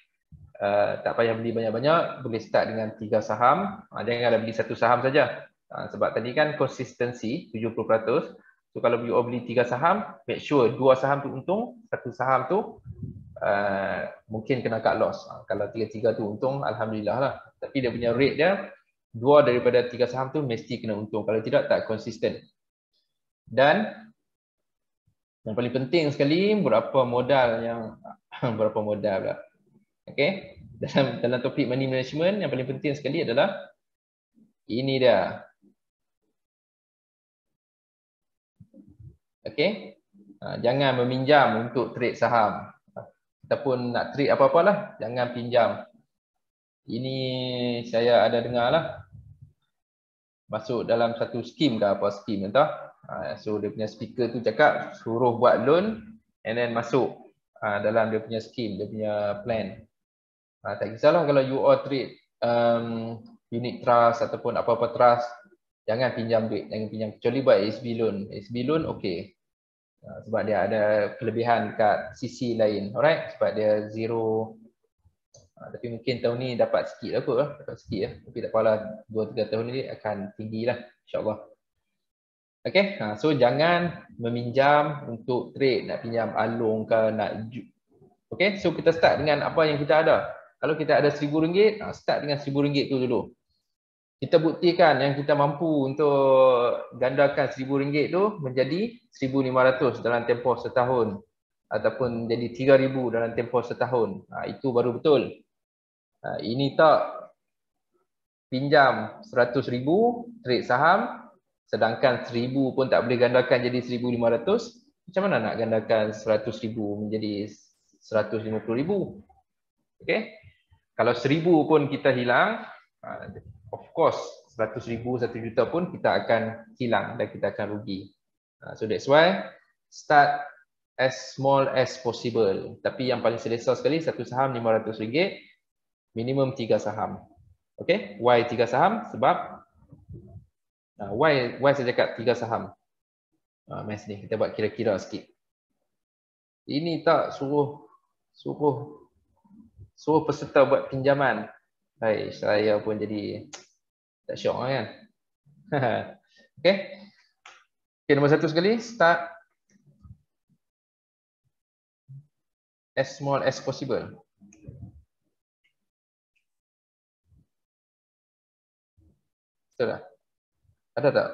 Tak payah beli banyak-banyak, boleh start dengan 3 saham. Janganlah beli satu saham saja. Sebab tadi kan konsistensi 70%. So kalau you all beli 3 saham, make sure 2 saham tu untung, satu saham tu mungkin kena cut loss. Kalau 3-3 tu untung, alhamdulillah lah. Tapi dia punya rate dia 2 daripada 3 saham tu mesti kena untung. Kalau tidak, tak konsisten. Dan yang paling penting sekali, berapa modal yang berapa modal pula. Okay, dalam topik money management yang paling penting sekali adalah ini dia. Okay, jangan meminjam untuk trade saham ataupun nak trade apa-apalah, jangan pinjam. Ini saya ada dengar lah, masuk dalam satu skim ke apa skim entah. So dia punya speaker tu cakap suruh buat loan and then masuk dalam dia punya skim, dia punya plan. Tak kisahlah kalau you all trade unit trust ataupun apa-apa trust, jangan pinjam duit, jangan pinjam, kecuali buat SB loan. SB loan okey. Sebab dia ada kelebihan kat sisi lain. Alright, sebab dia zero. Tapi mungkin tahun ni dapat sikit lah kot lah. Dapat sikit lah. Tapi tak apalah, 2-3 tahun ni akan tinggi lah, insyaAllah. Okay, so jangan meminjam untuk trade, nak pinjam alung ke, nak. Okay, so kita start dengan apa yang kita ada. Kalau kita ada RM1,000, start dengan RM1,000 tu dulu. Kita buktikan yang kita mampu untuk gandakan RM1,000 tu menjadi RM1,500 dalam tempoh setahun. Ataupun jadi RM3,000 dalam tempoh setahun. Itu baru betul. Ini tak pinjam RM100,000 trade saham, sedangkan RM1,000 pun tak boleh gandakan jadi RM1,500. Macam mana nak gandakan RM100,000 menjadi RM150,000? Okay? Kalau RM1,000 pun kita hilang, of course RM100,000, RM1 juta pun kita akan hilang dan kita akan rugi. So that's why start as small as possible. Tapi yang paling selesa sekali, satu saham RM500, minimum 3 saham. Okey, why 3 saham? Sebab why saya cakap 3 saham. Mas ni kita buat kira-kira sikit. Ini tak suruh peserta buat pinjaman. Hai, saya pun jadi tak syok kan. Okey. Okey, nombor 1 sekali, start as small as possible. Betul tak? Ada tak?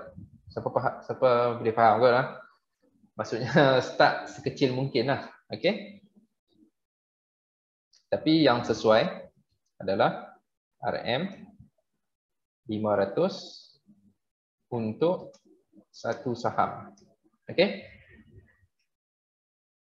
Siapa boleh faham kot lah? Maksudnya start sekecil mungkin lah. Okey. Tapi yang sesuai adalah RM 500 untuk satu saham. Okey.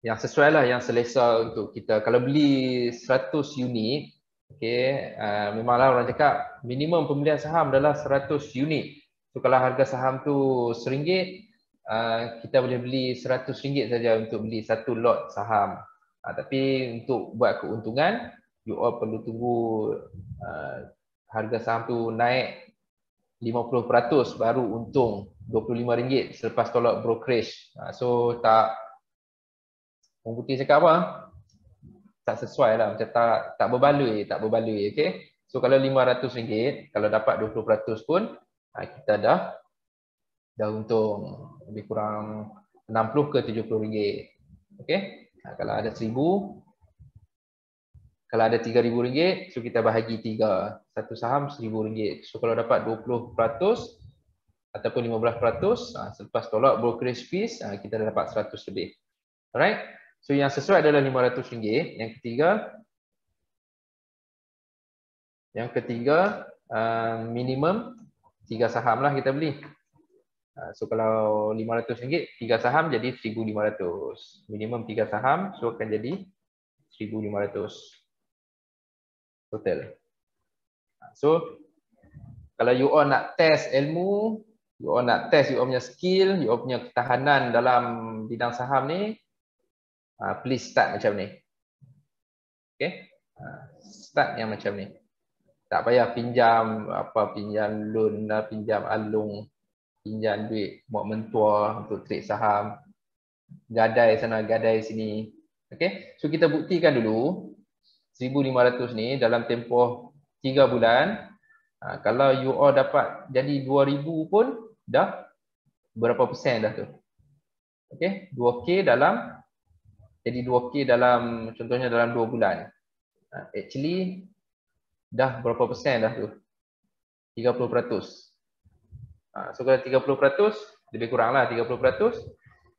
Yang sesuai lah, yang selesa untuk kita. Kalau beli 100 unit, okey, memanglah orang cakap minimum pembelian saham adalah 100 unit. So kalau harga saham tu RM1, kita boleh beli RM100 saja untuk beli satu lot saham. Tapi untuk buat keuntungan, you all perlu tunggu harga saham tu naik 50% baru untung RM25 selepas tolak brokerage. So orang putih cakap apa? Tak sesuai lah, macam tak berbaloi, okey. So kalau RM500, kalau dapat 20% pun kita dah untung lebih kurang RM60 ke RM70. Okey. Kalau ada RM1,000, kalau ada RM3,000, so kita bahagi 3. Satu saham RM1,000. So kalau dapat 20% ataupun 15%, selepas tolak brokerage fees, kita dah dapat 100 lebih. Alright. So yang sesuai adalah RM500. Yang ketiga, minimum 3 saham lah kita beli. So kalau RM500, 3 saham jadi RM1,500. Minimum 3 saham, so akan jadi RM1,500 total. So kalau you all nak test ilmu, you all nak test you all punya skill, you all punya ketahanan dalam bidang saham ni, please start macam ni. Okay, start yang macam ni. Tak payah pinjam loan lah, pinjam alung, pinjam duit buat mentua untuk trade saham, gadai sana, gadai sini. Okay, so kita buktikan dulu RM1,500 ni dalam tempoh 3 bulan. Kalau you all dapat jadi RM2,000 pun dah berapa persen dah tu. Okay, 2K dalam, jadi 2K dalam, contohnya dalam 2 bulan. Actually dah berapa persen dah tu? 30%. So kalau 30%, lebih kurang lah 30%,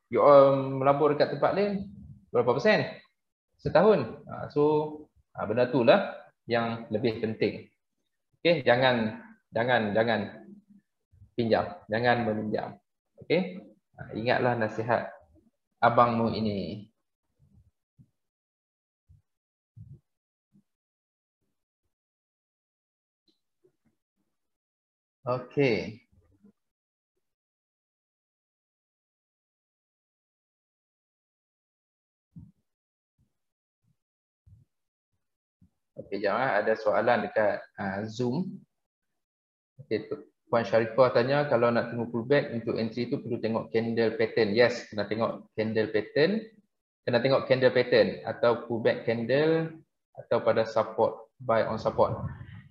you all melabur dekat tempat lain, berapa persen? Setahun. So benda tu lah yang lebih penting. Okay, jangan pinjam, jangan meminjam. Okay, ingatlah nasihat abangmu ini. Okay. Okay, jangan ada soalan dekat Zoom. Okay, Puan Sharifah tanya, kalau nak tunggu pullback untuk entry tu perlu tengok candle pattern. Yes, kena tengok candle pattern. Kena tengok candle pattern atau pullback candle atau pada support, buy on support.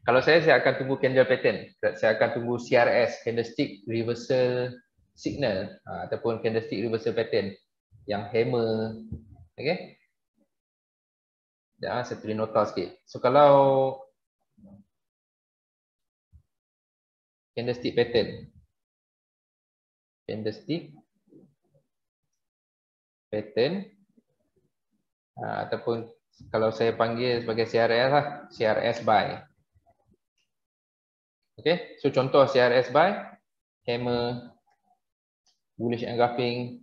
Kalau saya akan tunggu candle pattern. Saya akan tunggu CRS, candlestick reversal signal, ataupun candlestick reversal pattern yang hammer. Okay. Saya tulis nota sikit. So kalau candlestick pattern, ataupun kalau saya panggil sebagai CRS lah, CRS buy. Okay, so contoh CRS buy, hammer, bullish engulfing.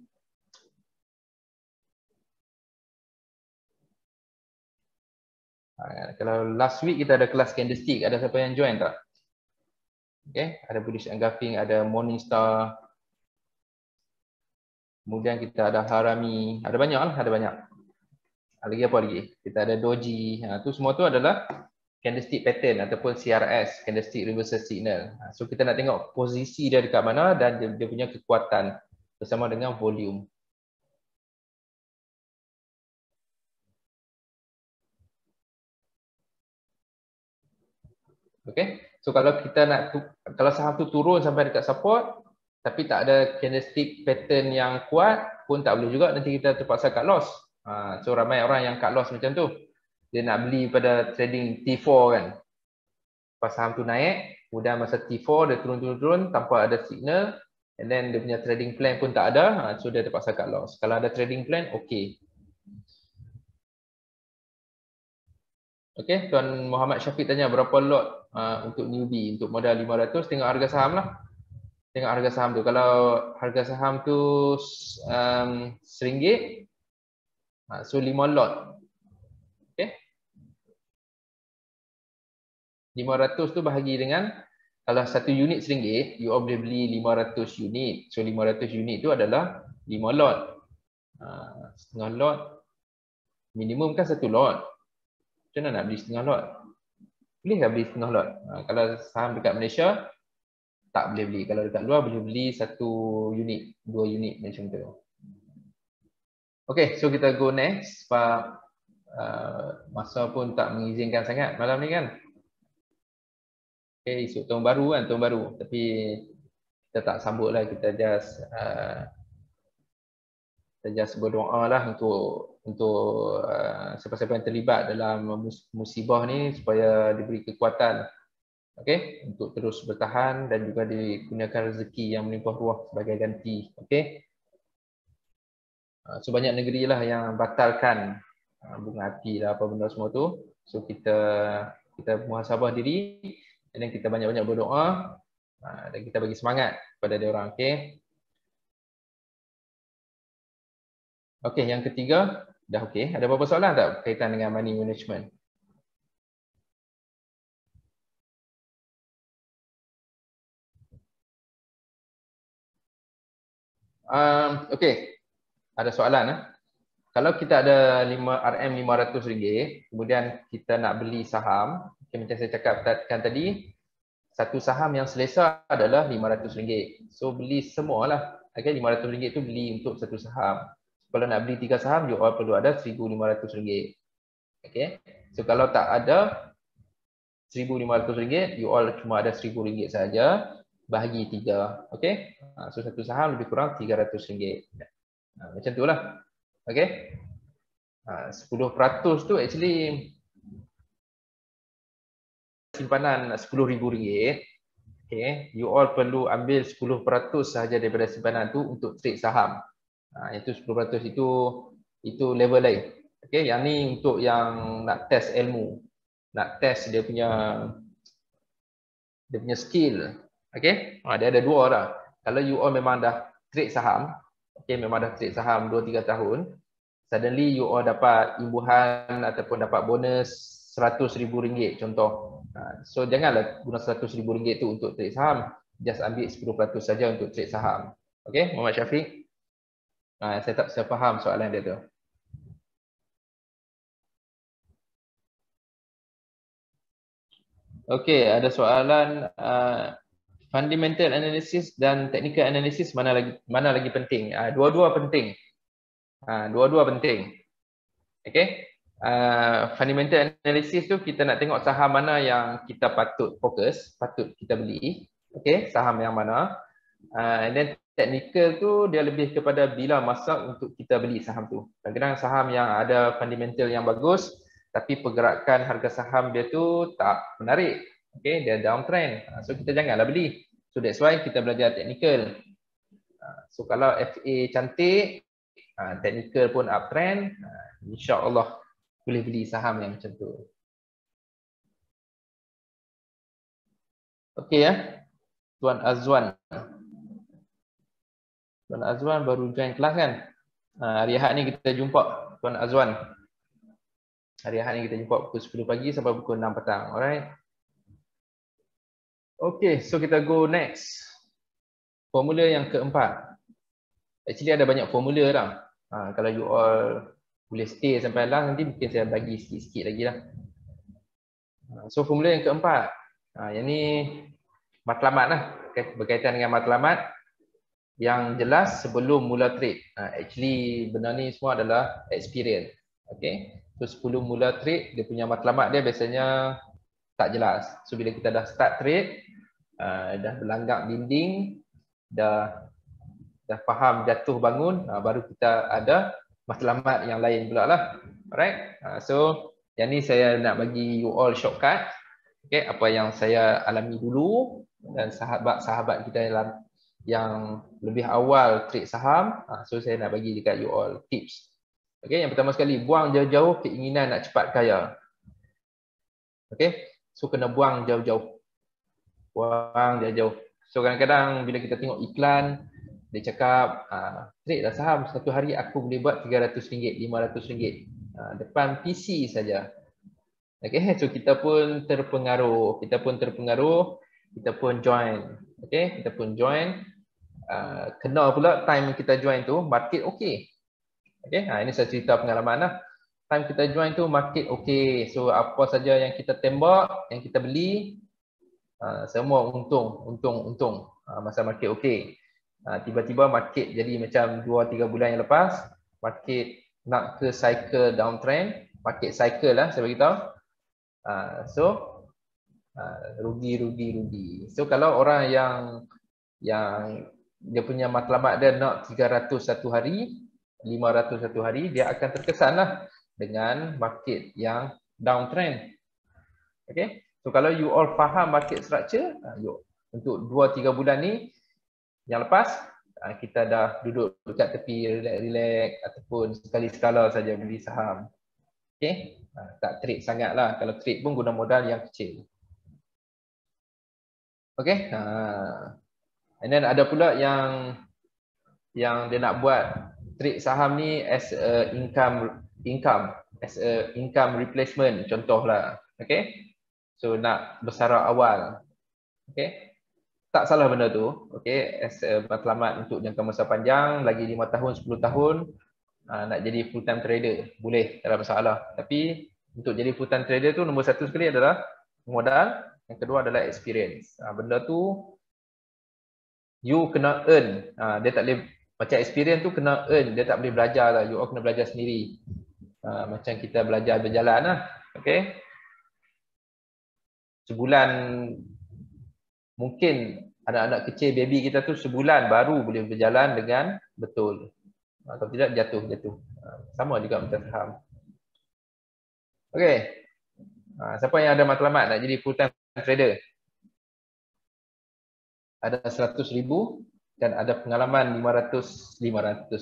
Kalau last week kita ada kelas candlestick, ada siapa yang join tak? Okay, ada bullish engulfing, ada Morningstar. Kemudian kita ada Harami, ada banyak lah, ada banyak. Lagi apa lagi? Kita ada Doji. Tu semua tu adalah candlestick pattern ataupun CRS, candlestick reversal signal. So kita nak tengok posisi dia dekat mana dan dia punya kekuatan bersama dengan volume. Okay, so kalau kita nak kalau saham tu turun sampai dekat support tapi tak ada candlestick pattern yang kuat pun tak boleh juga, nanti kita terpaksa cut loss. So ramai orang yang cut loss macam tu. Dia nak beli pada trading T4 kan. Pas saham tu naik, kemudian masa T4 dia turun tanpa ada signal, and then dia punya trading plan pun tak ada, so dia terpaksa cut loss. Kalau ada trading plan, okey. Okey, Tuan Muhammad Syafiq tanya berapa lot untuk newbie, untuk modal 500, tengok harga saham lah. Tengok harga saham tu. Kalau harga saham tu RM1, so 5 lot. Okey. 500 tu bahagi dengan, kalau satu unit RM1, you all boleh beli 500 unit. So 500 unit tu adalah 5 lot. Setengah lot, minimum kan 1 lot. Macam mana nak beli setengah lot? Boleh tak beli setengah lot? Kalau saham dekat Malaysia, tak boleh beli. Kalau dekat luar, boleh beli 1 unit, 2 unit macam tu. Okay, so kita go next. Sebab masa pun tak mengizinkan sangat malam ni kan. Okay, esok tahun baru kan, tahun baru. Tapi kita tak sambut lah, kita just berdoa lah untuk siapa-siapa yang terlibat dalam musibah ni supaya diberi kekuatan, okey, untuk terus bertahan dan juga dikurniakan rezeki yang melimpah ruah sebagai ganti. Okey, so banyak negeri lah yang batalkan bunga hati lah apa benda semua tu. So kita muhasabah diri dan kita banyak-banyak berdoa dan kita bagi semangat kepada dia orang. Okey. Okey, yang ketiga dah okey. Ada apa-apa soalan tak berkaitan dengan money management? Okey. Ada soalan. Kalau kita ada RM500, kemudian kita nak beli saham, okay, macam saya cakapkan tadi, satu saham yang selesa adalah RM500. So beli semualah. Okay, RM500 tu beli untuk satu saham. Kalau nak beli 3 saham, you all perlu ada RM1,500. Okay. So kalau tak ada RM1,500, you all cuma ada RM1,000 saja, bahagi 3. Okay. So satu saham lebih kurang RM300. Macam tu lah. Okay. 10% tu actually simpanan RM10,000. Okay. You all perlu ambil 10% sahaja daripada simpanan tu untuk trade saham. Itu 10% itu level lain. Okay, yang ni untuk yang nak test ilmu, nak test dia punya skill. Okay, dia ada dua lah. Kalau you all memang dah trade saham, okay, memang dah trade saham 2-3 tahun, suddenly you all dapat imbuhan ataupun dapat bonus RM100,000 contoh. So janganlah guna RM100,000 tu untuk trade saham, just ambil 10% saja untuk trade saham. Okay, Muhammad Syafiq. Saya faham soalan dia tu. Okey, ada soalan fundamental analysis dan technical analysis mana lagi penting? Dua-dua penting. Dua-dua penting. Okey. Fundamental analysis tu kita nak tengok saham mana yang kita patut fokus, patut kita beli. Okey, saham yang mana. And then technical tu dia lebih kepada bila masa untuk kita beli saham tu. Kadang-kadang saham yang ada fundamental yang bagus tapi pergerakan harga saham dia tu tak menarik. Okay, dia downtrend. So kita janganlah beli. So that's why kita belajar technical. So kalau FA cantik, technical pun uptrend, insya-Allah boleh beli saham yang macam tu. Okey ya. Tuan Azwan. Tuan Azwan baru join kelas kan? Hari Ahad ni kita jumpa Tuan Azwan. Hari Ahad ni kita jumpa pukul 10 pagi sampai pukul 6 petang. Alright. Okay, so kita go next. Formula yang keempat. Actually ada banyak formula dah. Kalau you all boleh stay sampai last, nanti mungkin saya bagi sikit-sikit lagi lah. So formula yang keempat, yang ni matlamat lah, berkaitan dengan matlamat yang jelas sebelum mula trade. Actually benda ni semua adalah experience. Okay, so sebelum mula trade dia punya matlamat dia biasanya tak jelas. So bila kita dah start trade, dah berlanggak dinding, dah faham jatuh bangun, baru kita ada matlamat yang lain pula lah. Alright, so yang ni saya nak bagi you all shortcut. Okay, apa yang saya alami dulu dan sahabat-sahabat kita yang lebih awal trade saham, so saya nak bagi dekat you all tips. Okay, yang pertama sekali, buang jauh-jauh keinginan nak cepat kaya. Okay, so kena buang jauh-jauh. Buang jauh-jauh. So kadang-kadang bila kita tengok iklan, dia cakap, trade lah saham, satu hari aku boleh buat RM300, RM500. Depan PC saja. Okay, so kita pun terpengaruh, kita pun join. Okay, kita pun join. Kena pula time kita join tu market okey. Okay, ini saya cerita pengalaman lah. Time kita join tu market okey. So apa saja yang kita tembak, yang kita beli, semua untung. Masa market okey. Tiba-tiba market jadi macam 2-3 bulan yang lepas, market nak ke cycle downtrend, market cycle lah saya beritahu. So rugi. So kalau orang yang dia punya matlamat dia nak 300 satu hari, 500 satu hari, dia akan terkesan lah dengan market yang downtrend. Okay, so kalau you all faham market structure, untuk 2-3 bulan ni yang lepas, kita dah duduk dekat tepi relax ataupun sekali-sekala saja beli saham. Okay, tak trade sangat lah. Kalau trade pun guna modal yang kecil. Okay, and then ada pula yang dia nak buat trade saham ni as a income replacement contohlah. Okay, so nak bersara awal. Okay, tak salah benda tu. Okay, as a matlamat untuk jangka masa panjang, lagi 5 tahun, 10 tahun, nak jadi full time trader, boleh, tak ada masalah. Tapi untuk jadi full time trader tu, nombor satu sekali adalah modal, yang kedua adalah experience. Benda tu you kena earn. Dia tak boleh, macam experience tu kena earn, dia tak boleh belajar lah. You all kena belajar sendiri. Macam kita belajar berjalan lah. Okay, sebulan, mungkin anak-anak kecil, baby kita tu sebulan baru boleh berjalan dengan betul. Atau tidak jatuh. Sama juga macam saham. Okay, siapa yang ada matlamat nak jadi full time trader? Ada 100,000 dan ada pengalaman 500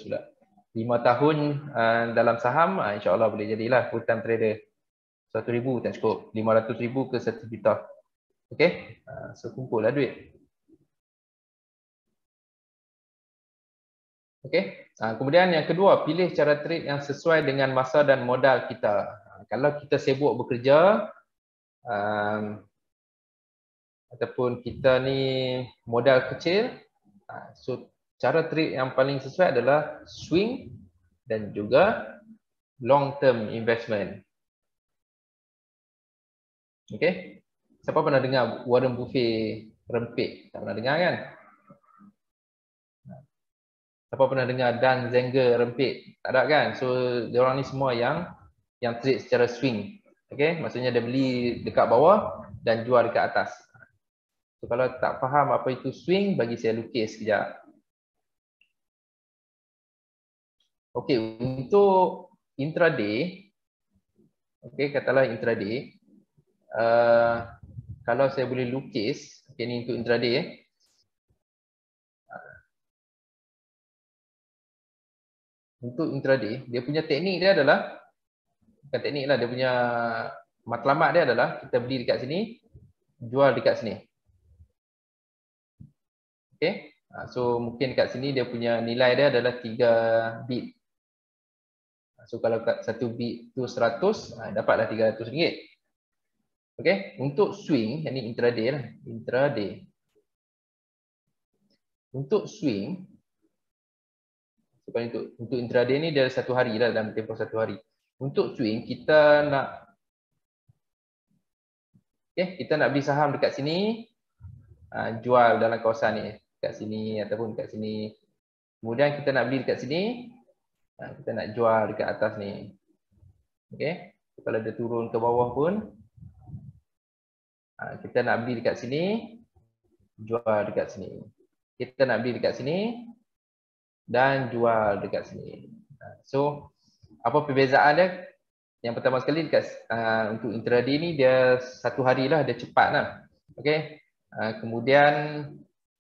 pula. 5 tahun dalam saham, insya-Allah boleh jadilah full time trader. 100,000 tak cukup, 500,000 ke 1 juta. Okey, so kumpullah duit. Okey, kemudian yang kedua, pilih cara trade yang sesuai dengan masa dan modal kita. Kalau kita sibuk bekerja, ataupun kita ni modal kecil, so cara trade yang paling sesuai adalah swing dan juga long term investment. Okay, siapa pernah dengar Warren Buffett rempit? Tak pernah dengar kan? Siapa pernah dengar Dan Zenger rempit? Tak ada kan? So diorang ni semua yang trade secara swing. Okay, maksudnya dia beli dekat bawah dan jual dekat atas. So kalau tak faham apa itu swing, bagi saya lukis sekejap. Okey, untuk intraday, okey, katalah intraday, kalau saya boleh lukis, okey, ni untuk intraday. Untuk intraday, dia punya teknik dia adalah, bukan teknik lah, dia punya matlamat dia adalah kita beli dekat sini, jual dekat sini. Okey, so mungkin dekat sini dia punya nilai dia adalah 3 bit. So kalau satu bit tu 100, dapatlah RM300. Okey, untuk swing, yang ni intraday lah, intraday. Untuk swing, untuk intraday ni dia satu hari lah, dalam tempoh satu hari. Untuk swing kita nak Okay, kita nak beli saham dekat sini, jual dalam kawasan ni, dekat sini ataupun dekat sini. Kemudian kita nak beli dekat sini, kita nak jual dekat atas ni. Okay, kalau dia turun ke bawah pun, kita nak beli dekat sini, jual dekat sini. Kita nak beli dekat sini dan jual dekat sini. So, apa perbezaan dia? Yang pertama sekali dekat untuk intraday ni dia satu hari lah, dia cepat lah. Okay. Kemudian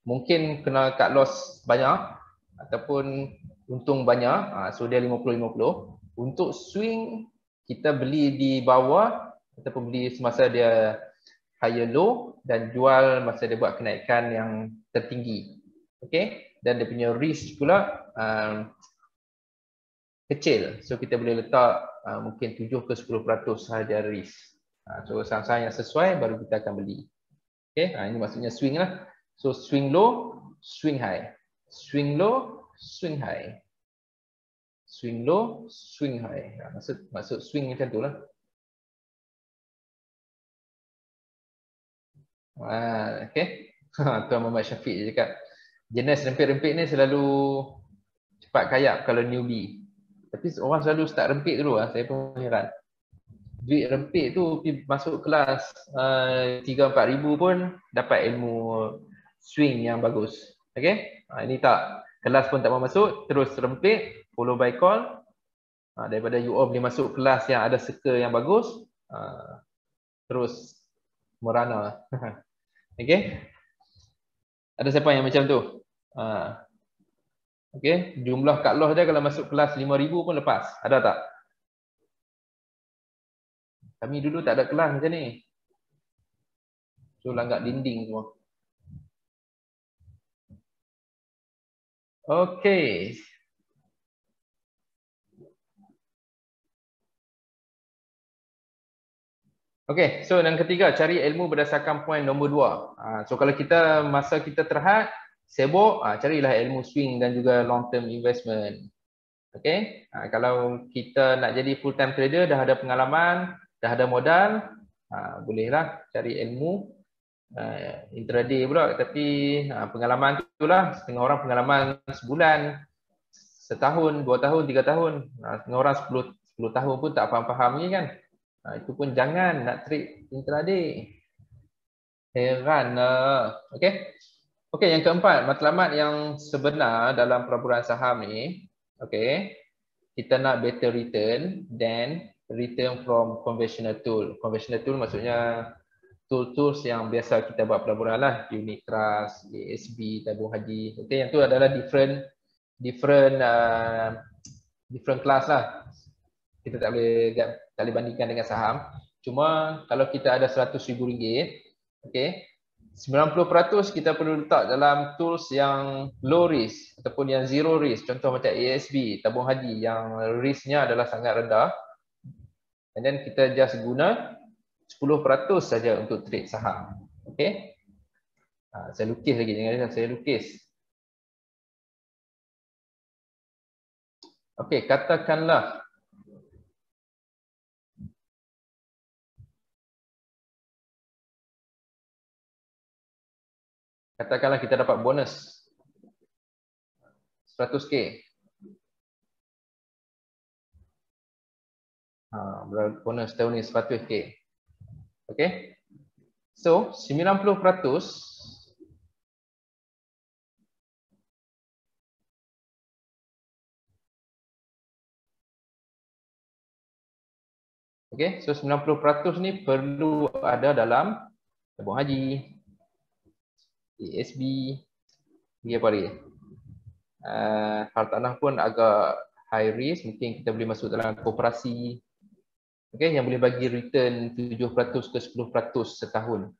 mungkin kena cut loss banyak ataupun untung banyak. So dia 50-50. Untuk swing kita beli di bawah ataupun beli semasa dia higher low dan jual masa dia buat kenaikan yang tertinggi. Okay. Dan dia punya risk pula kecil. So kita boleh letak mungkin 7 ke 10% sahaja risk. So saham-saham yang sesuai baru kita akan beli. Okay, ini maksudnya swing lah. So swing low, swing high. Swing low, swing high. Swing low, swing high. Maksud swing macam tu lah. Okay. Tuan Muhammad Syafiq je cakap, jenis rempit-rempit ni selalu cepat kayap kalau newbie. Tapi orang selalu start rempit dulu lah. Saya pun heran. Duit rempit tu masuk kelas 3-4 ribu pun dapat ilmu swing yang bagus. Okay. Ini tak. Kelas pun tak mau masuk. Terus rempit. Follow by call. Daripada you all boleh masuk kelas yang ada circle yang bagus. Terus merana. Okay. Ada siapa yang macam tu? Okay. Jumlah cut loss dia kalau masuk kelas 5,000 pun lepas. Ada tak? Kami dulu tak ada kelas macam ni. So langgak dinding semua. Okay. Okay, so yang ketiga, cari ilmu berdasarkan poin nombor 2. So kalau kita masa kita terhad, sibuk, carilah ilmu swing dan juga long term investment. Okay, kalau kita nak jadi full time trader, dah ada pengalaman, dah ada modal, bolehlah cari ilmu intraday pula. Tapi pengalaman tu lah, setengah orang pengalaman sebulan, setahun, 2 tahun, 3 tahun. Setengah orang 10 tahun pun tak faham-faham ni kan. Itu pun jangan nak trade intraday. Heran lah. Okay. Okay, yang keempat, matlamat yang sebenar dalam pelaburan saham ni. Okay. Kita nak better return than return from conventional tool. Conventional tool maksudnya tools yang biasa kita buat pelaburan lah. Unit trust, ASB, tabung haji. Okay, yang tu adalah different class lah. Kita tak boleh bandingkan dengan saham. Cuma kalau kita ada RM100,000, okay, 90% kita perlu letak dalam tools yang low risk ataupun yang zero risk. Contoh macam ASB, tabung haji yang risknya adalah sangat rendah. And then kita just guna 10% saja untuk trade saham. Okay. Saya lukis lagi, jangan saya lukis. Okay, katakanlah kita dapat bonus 100k. Bonus tahun ni 100k. Okay. So 90% okay, so 90% ni perlu ada dalam tabung haji, ASB, dia apa lagi? Hartanah pun agak high risk, mungkin kita boleh masuk dalam koperasi. Okay, yang boleh bagi return 7% ke 10% setahun.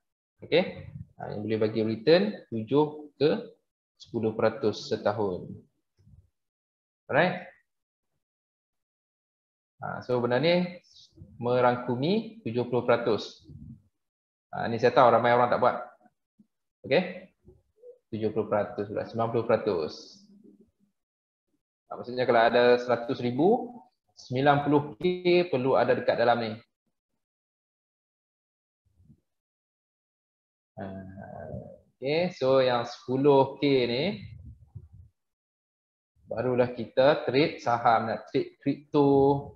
Okay, yang boleh bagi return 7 ke 10% setahun. Alright. So benda ni merangkumi 70%. Ni saya tahu ramai orang tak buat. Okay. 70% pula, 90%. Maksudnya kalau ada 100,000, 90k perlu ada dekat dalam ni. Okay, so yang 10K ni barulah kita trade saham, nak trade kripto,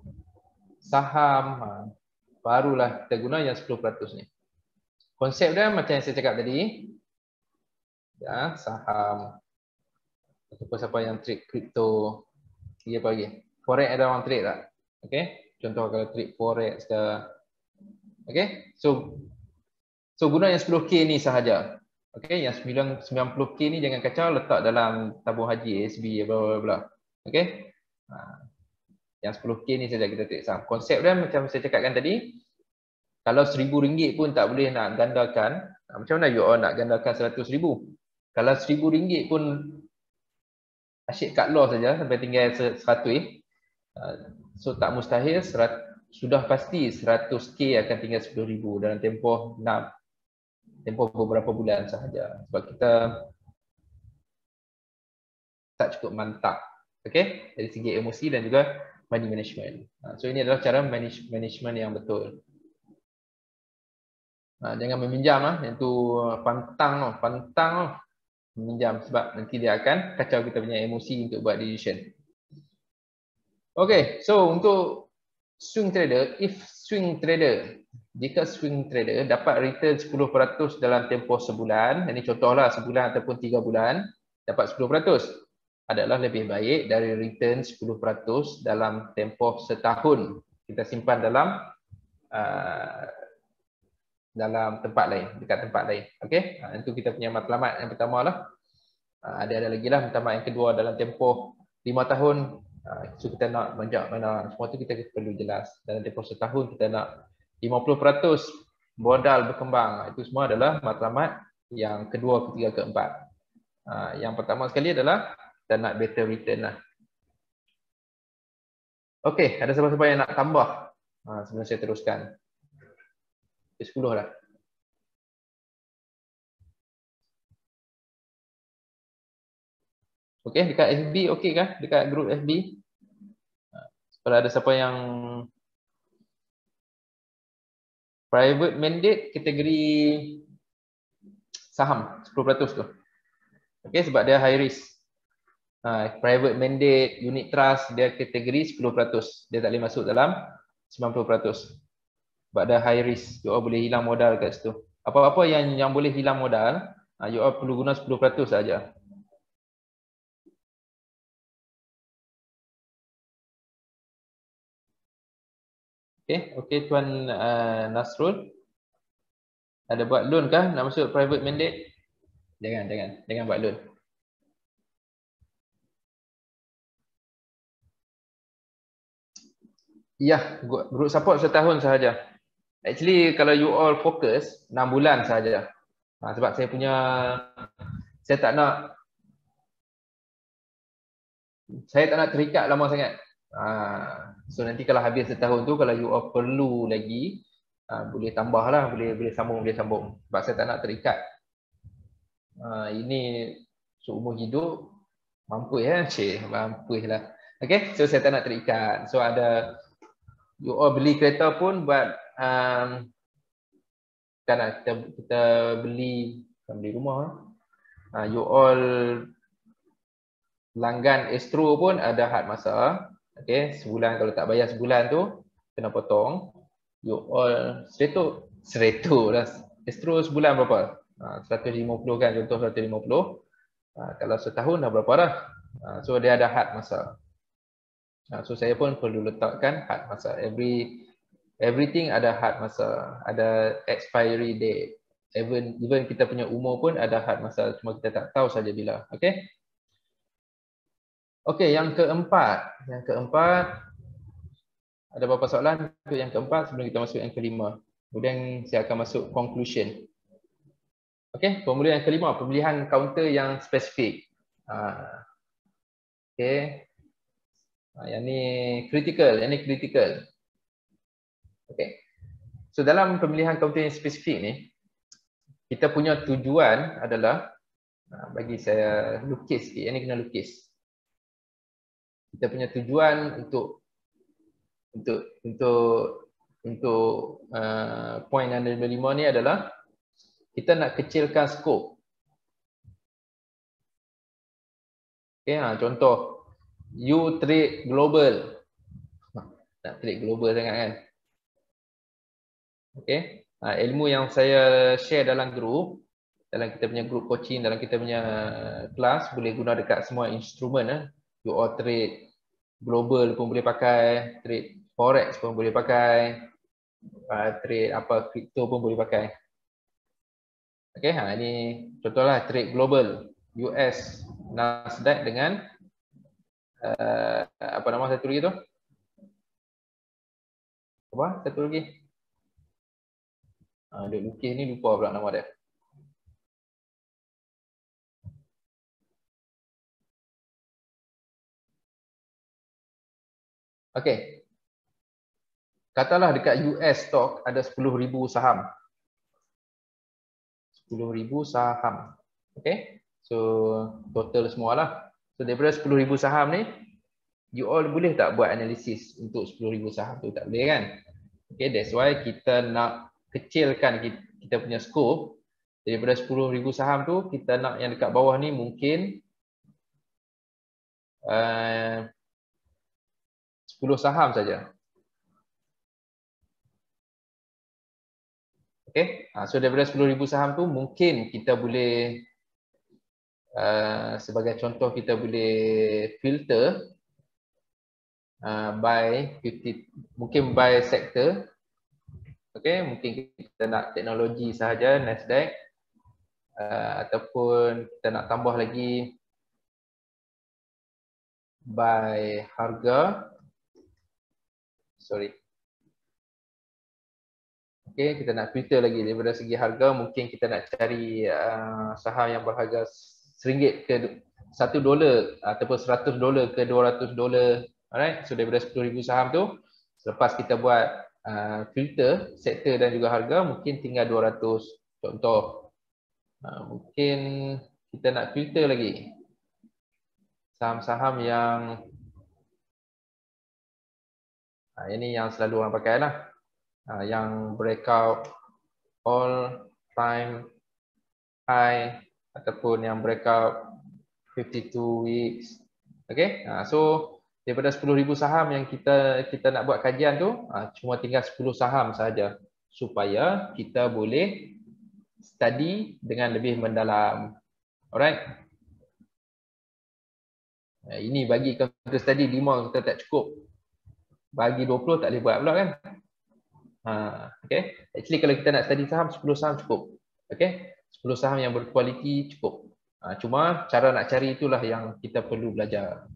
saham, barulah kita guna yang 10% ni. Konsep dia macam yang saya cakap tadi, ya, saham ataupun siapa yang trade kripto, dia apa lagi? Forex ada orang trade tak? Okay, contoh kalau trade forex ke, okay, so guna yang 10K ni sahaja. Okay, yang 90K ni jangan kacau, letak dalam tabung haji, ASB, bla bla bla. Okay, yang 10K ni saja kita trade saham. Konsep dia macam saya cakapkan tadi, kalau RM1,000 pun tak boleh nak gandakan, macam mana you all nak gandakan RM100,000? Kalau RM1,000 pun asyik cut loss saja sampai tinggal 100, so tak mustahil, sudah pasti 100K akan tinggal RM10,000 dalam tempoh beberapa bulan sahaja, sebab kita tak cukup mantap, okay, dari segi emosi dan juga money management. So ini adalah cara management yang betul. Jangan meminjam yang tu pantang meminjam, sebab nanti dia akan kacau kita punya emosi untuk buat decision. Okay, so untuk swing trader, jika swing trader dapat return 10% dalam tempoh sebulan, ini contohlah sebulan ataupun 3 bulan, dapat 10%, adalah lebih baik dari return 10% dalam tempoh setahun. Kita simpan dalam tempat lain, dekat tempat lain. Okey, itu kita punya matlamat yang pertama lah. Ada lagi lah matlamat yang kedua, dalam tempoh 5 tahun. So kita nak menjak mana, semua tu kita perlu jelas. Dalam tempoh setahun kita nak 50% modal berkembang. Itu semua adalah matlamat yang kedua, ketiga, keempat. Yang pertama sekali adalah kita nak better return lah. Okey, ada siapa-siapa yang nak tambah sebelum saya teruskan? 10 lah. Okey, dekat FB okey kah? Dekat grup FB? Kalau ada siapa yang private mandate kategori saham 10% tu. Okey, sebab dia high risk. Private mandate, unit trust, dia kategori 10%. Dia tak boleh masuk dalam 90%. Sebab dia high risk. You all boleh hilang modal kat situ. Apa-apa yang boleh hilang modal, you all perlu guna 10% saja. Okey Tuan Nasrul. Ada buat loan kah nak masuk private mandate? Jangan buat loan. Ya, group support setahun sahaja. Actually kalau you all fokus 6 bulan sahaja. Sebab saya tak nak terikat lama sangat. So nanti kalau habis setahun tu, kalau you all perlu lagi, boleh tambah lah, boleh sambung. Sebab saya tak nak terikat. Ini seumur hidup, mampu ya, mampu lah. Okay, so saya tak nak terikat. So ada, you all beli kereta pun buat, kita beli rumah. You all langgan Astro pun ada had masa. Okay, sebulan kalau tak bayar sebulan tu kena potong. You all 100 lah. Astro sebulan berapa? 150 kan, contoh 150. Kalau setahun dah berapa dah? So dia ada had masa. So saya pun perlu letakkan had masa. Everything ada had masa, ada expiry date. Even kita punya umur pun ada had masa, cuma kita tak tahu saja bila. Okay? Okey, yang keempat. Ada beberapa soalan untuk yang keempat sebelum kita masuk yang kelima. Kemudian saya akan masuk conclusion. Okey, formula yang kelima, pemilihan counter yang spesifik. Okey. Yang ni critical, Okey. So dalam pemilihan counter yang spesifik ni, kita punya tujuan adalah, bagi saya lukis sikit, yang ni kena lukis. Kita punya tujuan untuk poin yang nombor 5 ni adalah kita nak kecilkan skop. Okay, contoh, you trade global. Nak trade global sangat kan. Okay, ilmu yang saya share dalam grup, dalam kita punya grup coaching, dalam kita punya kelas, boleh guna dekat semua instrumen. You all trade global pun boleh pakai, trade forex pun boleh pakai, trade apa crypto pun boleh pakai. Okay, ini contohlah trade global US Nasdaq dengan apa nama satu lagi tu? Apa satu lagi? Duk lukis ni lupa pula nama dia. Okay. Katalah dekat US stock ada 10,000 saham. 10,000 saham. Okay. So total semualah. So daripada 10,000 saham ni, you all boleh tak buat analisis untuk 10,000 saham tu? Tak boleh kan? Okay, that's why kita nak kecilkan kita punya scope. Daripada 10,000 saham tu, kita nak yang dekat bawah ni mungkin 10 saham saja. Okay, so daripada 10,000 saham tu mungkin kita boleh sebagai contoh kita boleh filter by 50, mungkin by sector. Okay, mungkin kita nak teknologi sahaja Nasdaq, ataupun kita nak tambah lagi by harga. Sorry. Okay, kita nak filter lagi daripada segi harga. Mungkin kita nak cari saham yang berharga RM1 ke $1 ataupun $100 ke $200. Alright, so daripada 10,000 saham tu, selepas kita buat filter sektor dan juga harga, mungkin tinggal 200. Contoh, mungkin kita nak filter lagi saham-saham yang ini yang selalu orang pakai lah, yang breakout all time high ataupun yang breakout 52 weeks. Okay, so daripada 10,000 saham yang kita nak buat kajian tu, cuma tinggal 10 saham sahaja supaya kita boleh study dengan lebih mendalam. Alright. Ini bagi counter study 5 kita tak cukup. Bagi 20 tak boleh buat pula kan. Okay. Actually kalau kita nak study saham, 10 saham cukup. Okay. 10 saham yang berkualiti cukup. Cuma cara nak cari itulah yang kita perlu belajar.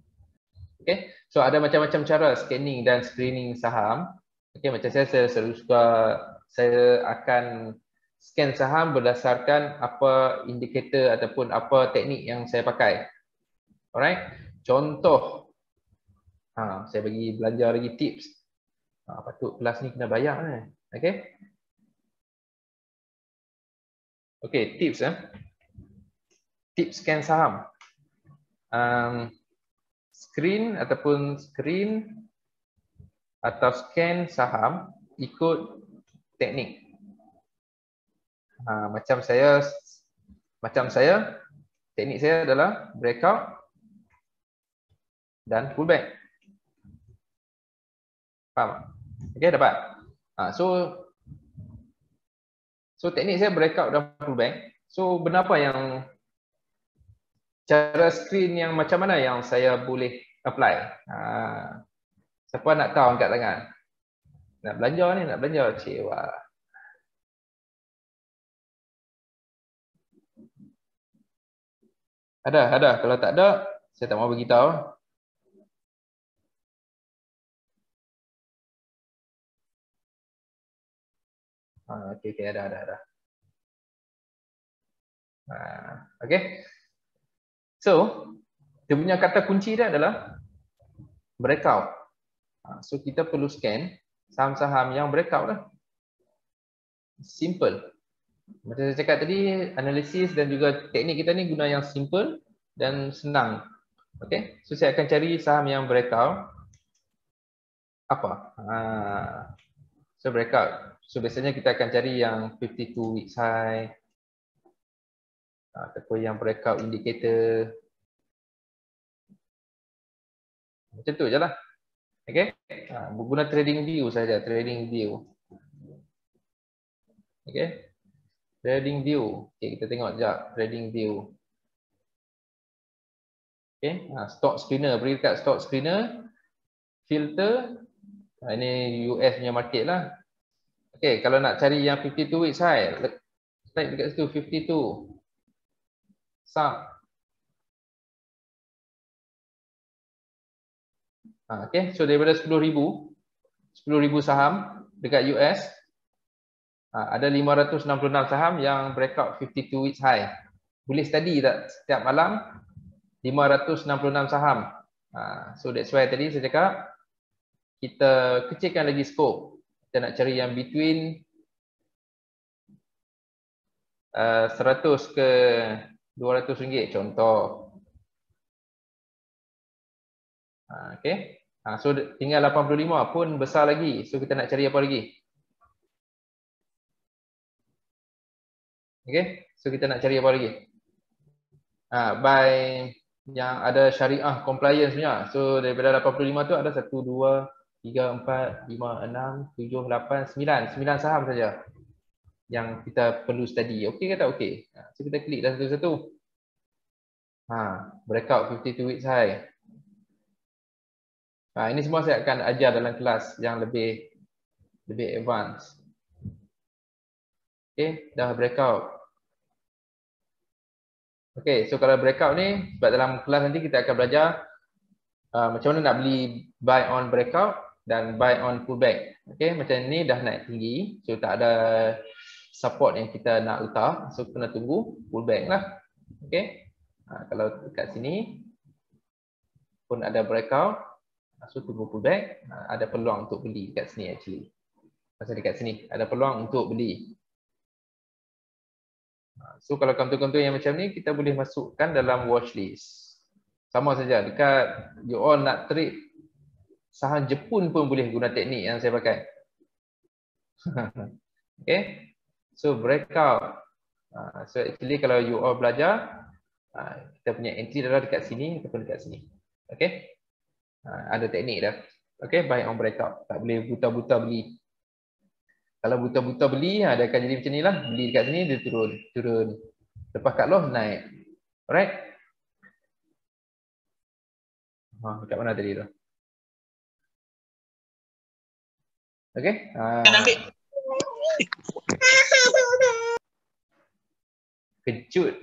Okay. So ada macam-macam cara scanning dan screening saham. Okay, macam saya selalu suka, saya akan scan saham berdasarkan apa indikator ataupun apa teknik yang saya pakai. Alright. Contoh, saya bagi belanja lagi tips. Patut kelas ni kena bayar kan. Okay. Okay, tips tips scan saham. Screen atau scan saham ikut teknik. Macam saya teknik saya adalah breakout dan pullback. Faham? Okey, dapat. So teknik saya breakout dan pullback. So benapa yang cara screen yang macam mana yang saya boleh apply? Siapa nak tahu angkat tangan? Nak belanja cewa. Ada. Kalau tak ada, saya tak mau beritahu. Okey, ada. Okey. So, dia punya kata kunci dia adalah breakout. So, kita perlu scan saham-saham yang breakout lah. Simple. Macam saya cakap tadi, analisis dan juga teknik kita ni guna yang simple dan senang. Okay, so saya akan cari saham yang breakout. Apa? So breakout. So biasanya kita akan cari yang 52 weeks high, ataupun yang breakout indicator. Macam tu je lah. Okay. Guna trading view saja, trading view. Okay. Trading view. Okay, kita tengok sekejap trading view. Okay. Stock screener, pergi dekat stock screener. Filter. Ini US punya market lah. Okay, kalau nak cari yang 52 weeks high, type dekat situ 52. Sub. Okay, so daripada 10,000 saham dekat US, ada 566 saham yang breakout 52 weeks high. Boleh study tak setiap malam 566 saham. So that's why tadi saya cakap kita kecilkan lagi scope. Kita nak cari yang between 100 ke 200 ringgit contoh. Okay. So tinggal 85 pun besar lagi. So kita nak cari apa lagi? Okay. So kita nak cari apa lagi? By yang ada syariah compliance punya. So daripada 85 tu ada 1, 2, 3, 4, 5, 6, 7, 8, 9. 9 saham saja yang kita perlu study. Okey ke tak okey? So kita klik dah satu-satu. Breakout 52 weeks high. Ini semua saya akan ajar dalam kelas yang lebih advance. Okey, dah breakout. Okey, so kalau breakout ni, sebab dalam kelas nanti kita akan belajar macam mana nak beli buy on breakout dan buy on pullback. Okey, macam ni dah naik tinggi, so tak ada support yang kita nak letak, so kena tunggu pullback lah. Okey, kalau dekat sini pun ada breakout, so tunggu pullback, ada peluang untuk beli dekat sini actually. Pasal dekat sini ada peluang untuk beli. So kalau contoh-contoh yang macam ni kita boleh masukkan dalam watch list. Sama saja dekat you all nak trade saham Jepun pun boleh guna teknik yang saya pakai. Okay. So breakout. So actually kalau you all belajar, kita punya entry adalah dekat sini ataupun dekat sini. Okay. Ada teknik dah. Okay, buy on breakout. Tak boleh buta-buta beli. Kalau buta-buta beli, dia akan jadi macam ni lah. Beli dekat sini, dia turun. Lepas cut loss, naik. Alright. Dekat mana tadi tu? Okay. Kejut.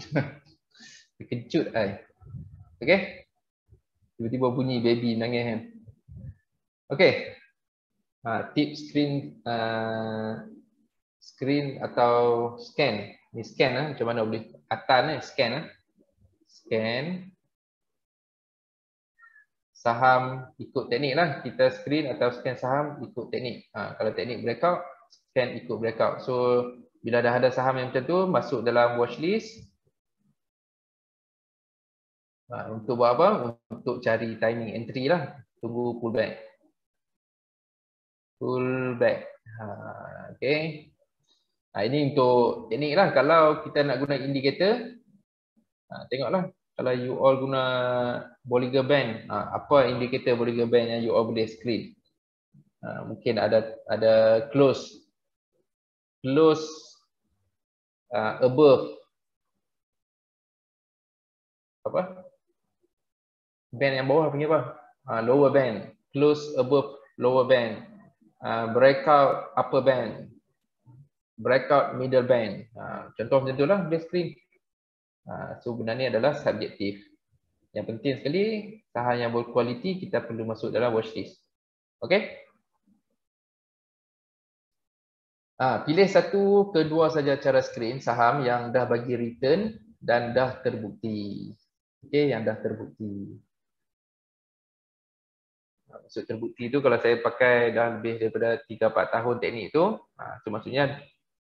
Kejut ay. Okay. Tiba-tiba bunyi baby nangis kan. Okay. Tip screen atau scan. Ni scan macam mana boleh atan scan scan saham ikut teknik lah. Kita screen atau scan saham ikut teknik. Kalau teknik breakout, scan ikut breakout. So bila dah ada saham yang macam tu masuk dalam watch list. Untuk buat apa? Untuk cari timing entry lah. Tunggu pullback. Okay. Ini untuk teknik lah. Kalau kita nak guna indicator, tengoklah. Kalau you all guna Bollinger Band, apa indikator Bollinger Band yang you all boleh screen? Mungkin ada close above apa? Band yang bawah panggil apa? Lower band, close above lower band, breakout upper band, breakout middle band. Contoh macam itulah boleh screen. So benda ni adalah subjektif. Yang penting sekali saham yang berkualiti kita perlu masuk dalam watchlist. Okey? Pilih satu ke dua saja cara screen saham yang dah bagi return dan dah terbukti. Okey, yang dah terbukti. Maksud terbukti tu kalau saya pakai dah lebih daripada 3-4 tahun teknik tu, so maksudnya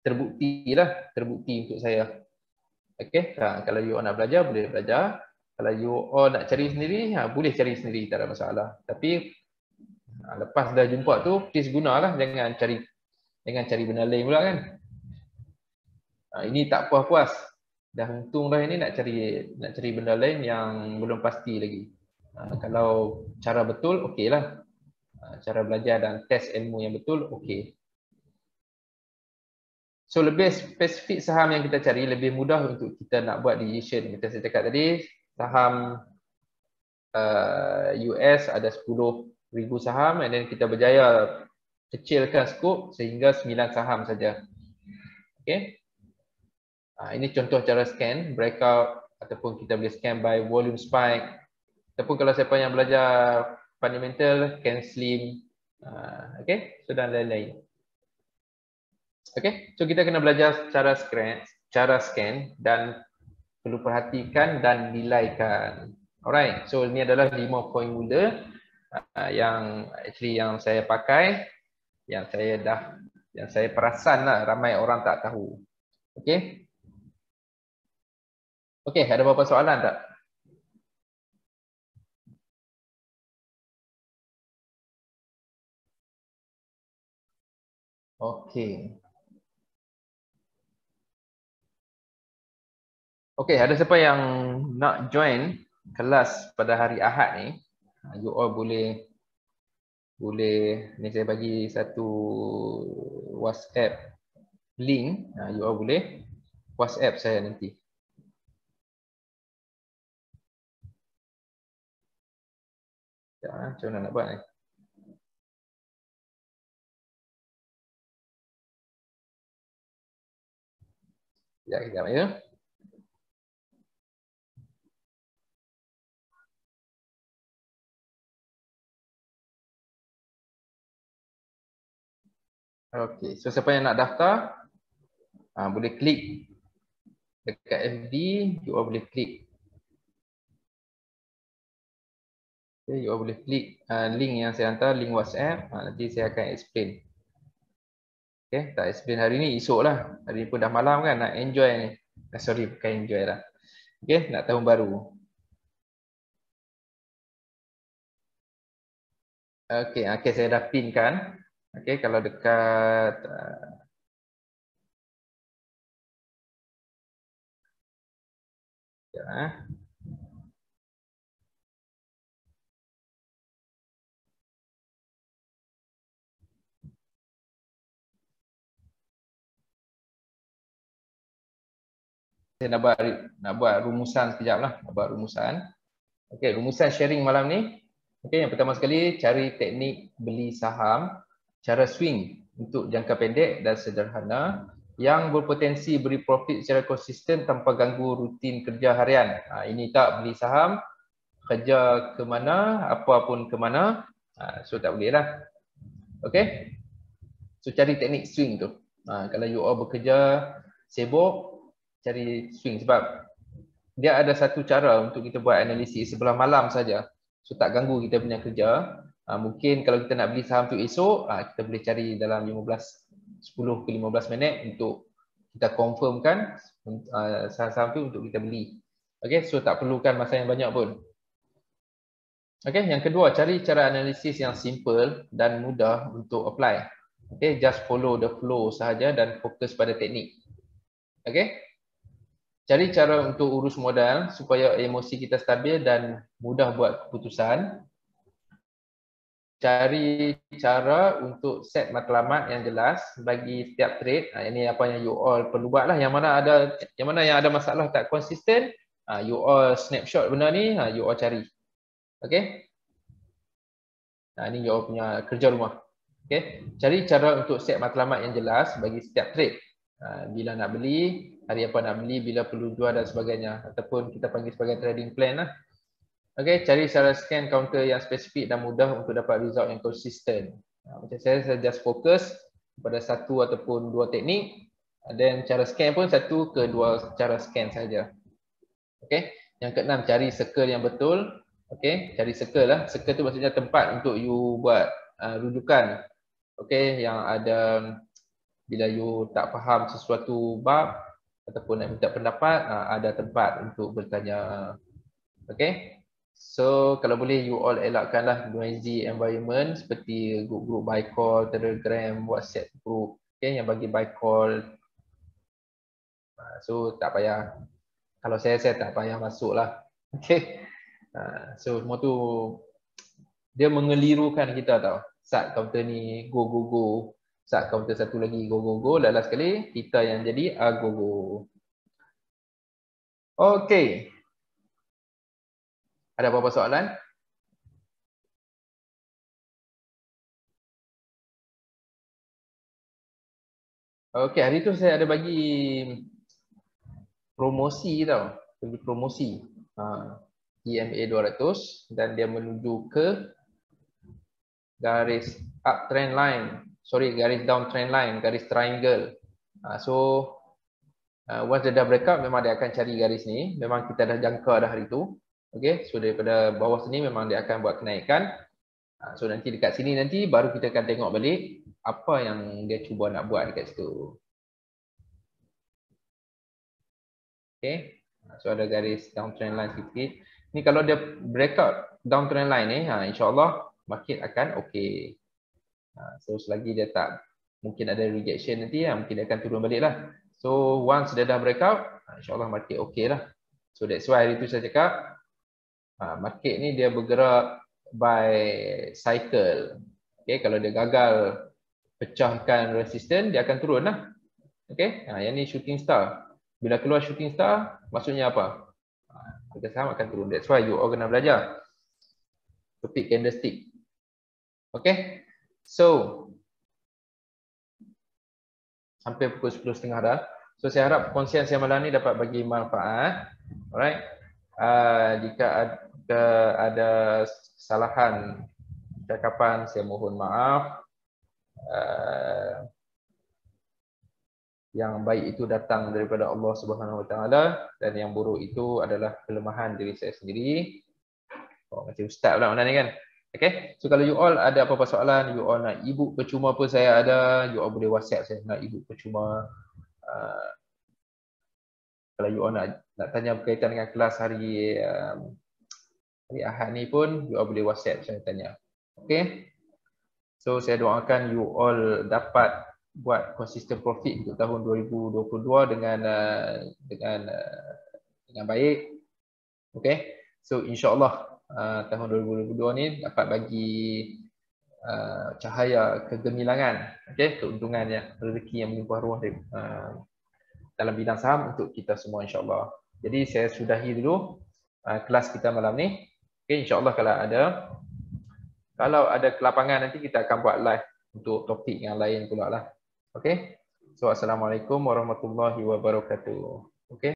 terbukti lah, terbukti untuk saya. Okey, kalau you all nak belajar boleh belajar. Kalau you all nak cari sendiri, boleh cari sendiri, tak ada masalah. Tapi lepas dah jumpa tu, please gunalah, jangan cari benda lain pula kan. Ini tak puas-puas. dah untung dah ini nak cari benda lain yang belum pasti lagi. Kalau cara betul, okey lah. Cara belajar dan test ilmu yang betul, okey. So lebih spesifik saham yang kita cari, lebih mudah untuk kita nak buat decision. Macam saya cakap tadi, saham US ada 10,000 saham, and then kita berjaya kecilkan skop sehingga 9 saham saja. Okay. Ini contoh cara scan, breakout, ataupun kita boleh scan by volume spike. Ataupun kalau siapa yang belajar fundamental, can slim. Okay, so dan lain-lain. Okay, so kita kena belajar cara scan dan perlu perhatikan dan nilaikan. Alright, so ini adalah 5 poin mula yang saya pakai, yang saya perasan lah ramai orang tak tahu. Okay. Okay, ada beberapa soalan tak? Okay. Okay, ada siapa yang nak join kelas pada hari Ahad ni? You all boleh ni saya bagi satu WhatsApp link. You all boleh WhatsApp saya nanti. Macam mana nak buat ni? Sekejap ya. Okay, so siapa yang nak daftar, boleh klik dekat FB, you all boleh klik. Okay, you all boleh klik link yang saya hantar, link WhatsApp. Nanti saya akan explain. Okay, tak explain hari ni, esok lah. Hari ni pun dah malam kan, nak enjoy ni. Sorry, bukan enjoy lah. Okay, nak tahun baru. Okay, saya dah pin kan. Okay, kalau dekat saya nak buat rumusan sekejap lah. Nak buat rumusan. Okay, rumusan sharing malam ni. Okay, yang pertama sekali, cari teknik beli saham, cara swing untuk jangka pendek dan sederhana yang berpotensi beri profit secara konsisten tanpa ganggu rutin kerja harian. Ini tak beli saham, kerja ke mana, apa pun ke mana, so tak boleh lah. Okay, so cari teknik swing tu. Kalau you all bekerja sibuk, cari swing sebab dia ada satu cara untuk kita buat analisis sebelah malam saja. So tak ganggu kita punya kerja. Mungkin kalau kita nak beli saham tu esok, kita boleh cari dalam 10 ke 15 minit untuk kita confirmkan saham-saham tu untuk kita beli. Okay, so tak perlukan masa yang banyak pun. Okay, yang kedua, cari cara analisis yang simple dan mudah untuk apply. Okay, just follow the flow sahaja dan fokus pada teknik. Okay. Cari cara untuk urus modal supaya emosi kita stabil dan mudah buat keputusan. Cari cara untuk set matlamat yang jelas bagi setiap trade. Ini apa yang you all perlu buat lah. Yang mana yang ada masalah tak konsisten, you all snapshot benda ni, you all cari. Okay. Ini you all punya kerja rumah. Okay. Cari cara untuk set matlamat yang jelas bagi setiap trade. Bila nak beli, hari apa nak beli, bila perlu jual dan sebagainya. Ataupun kita panggil sebagai trading plan lah. Okay, cari cara scan counter yang spesifik dan mudah untuk dapat result yang konsisten. Macam saya just fokus pada satu ataupun dua teknik. Dan cara scan pun satu ke dua cara scan saja. Okay, yang keenam, cari circle yang betul. Okay, cari circle lah. Circle tu maksudnya tempat untuk you buat rujukan. Okay, yang ada bila you tak faham sesuatu bab ataupun nak minta pendapat, ada tempat untuk bertanya. Okay. So kalau boleh you all elakkanlah noisy environment seperti group by call, Telegram, WhatsApp group, okay, yang bagi by call. So tak payah. Kalau saya tak payah masuk lah. Okay. So semua tu dia mengelirukan kita tau. Saat counter ni go go go. Saat counter satu lagi go go go. Last sekali kita yang jadi go go. Okay. Ada apa-apa soalan? Okay, hari tu saya ada bagi promosi tau. Bagi promosi. EMA 200 dan dia menuju ke garis up trend line. Sorry, garis down trend line, garis triangle. So once dia dah break up, memang dia akan cari garis ni. Memang kita dah jangka dah hari tu. Okay, so daripada bawah sini memang dia akan buat kenaikan. So nanti dekat sini nanti baru kita akan tengok balik apa yang dia cuba nak buat dekat situ. Okay, so ada garis downtrend line sikit. Ni kalau dia breakout downtrend line ni, insyaAllah market akan okay. So selagi dia tak, mungkin ada rejection nanti, mungkin dia akan turun balik lah. So once dia dah breakout, insyaAllah market okay lah. So that's why hari tu saya cakap, market ni dia bergerak by cycle. Okay, kalau dia gagal pecahkan resisten, dia akan turun lah. Okay, yang ni shooting star. Bila keluar shooting star, maksudnya apa? Harga saham akan turun. That's why you all kena belajar to pick candlestick. Okay, so sampai pukul 10.30 dah. So saya harap perkongsian saya malam ni dapat bagi manfaat. Alright. Jika ada kesalahan cakapan, saya mohon maaf. Yang baik itu datang daripada Allah Subhanahu Wa Taala dan yang buruk itu adalah kelemahan diri saya sendiri. Macam ustaz pula mana ni kan. Okay. So kalau you all ada apa-apa soalan, you all nak e-book percuma pun saya ada, you all boleh WhatsApp saya nak e-book percuma. Kalau you all nak tanya berkaitan dengan kelas hari Ahad ni pun, you all boleh WhatsApp saya tanya. Okay. So saya doakan you all dapat buat consistent profit untuk tahun 2022 dengan baik. Okay. So insyaAllah tahun 2022 ni dapat bagi cahaya kegemilangan, okay, keuntungannya, rezeki yang melimpah ruah dalam bidang saham untuk kita semua insyaAllah. Jadi saya sudahi dulu kelas kita malam ni. Okay, insyaAllah kalau ada kelapangan nanti kita akan buat live untuk topik yang lain pula lah. Okay. So assalamualaikum warahmatullahi wabarakatuh. Okay.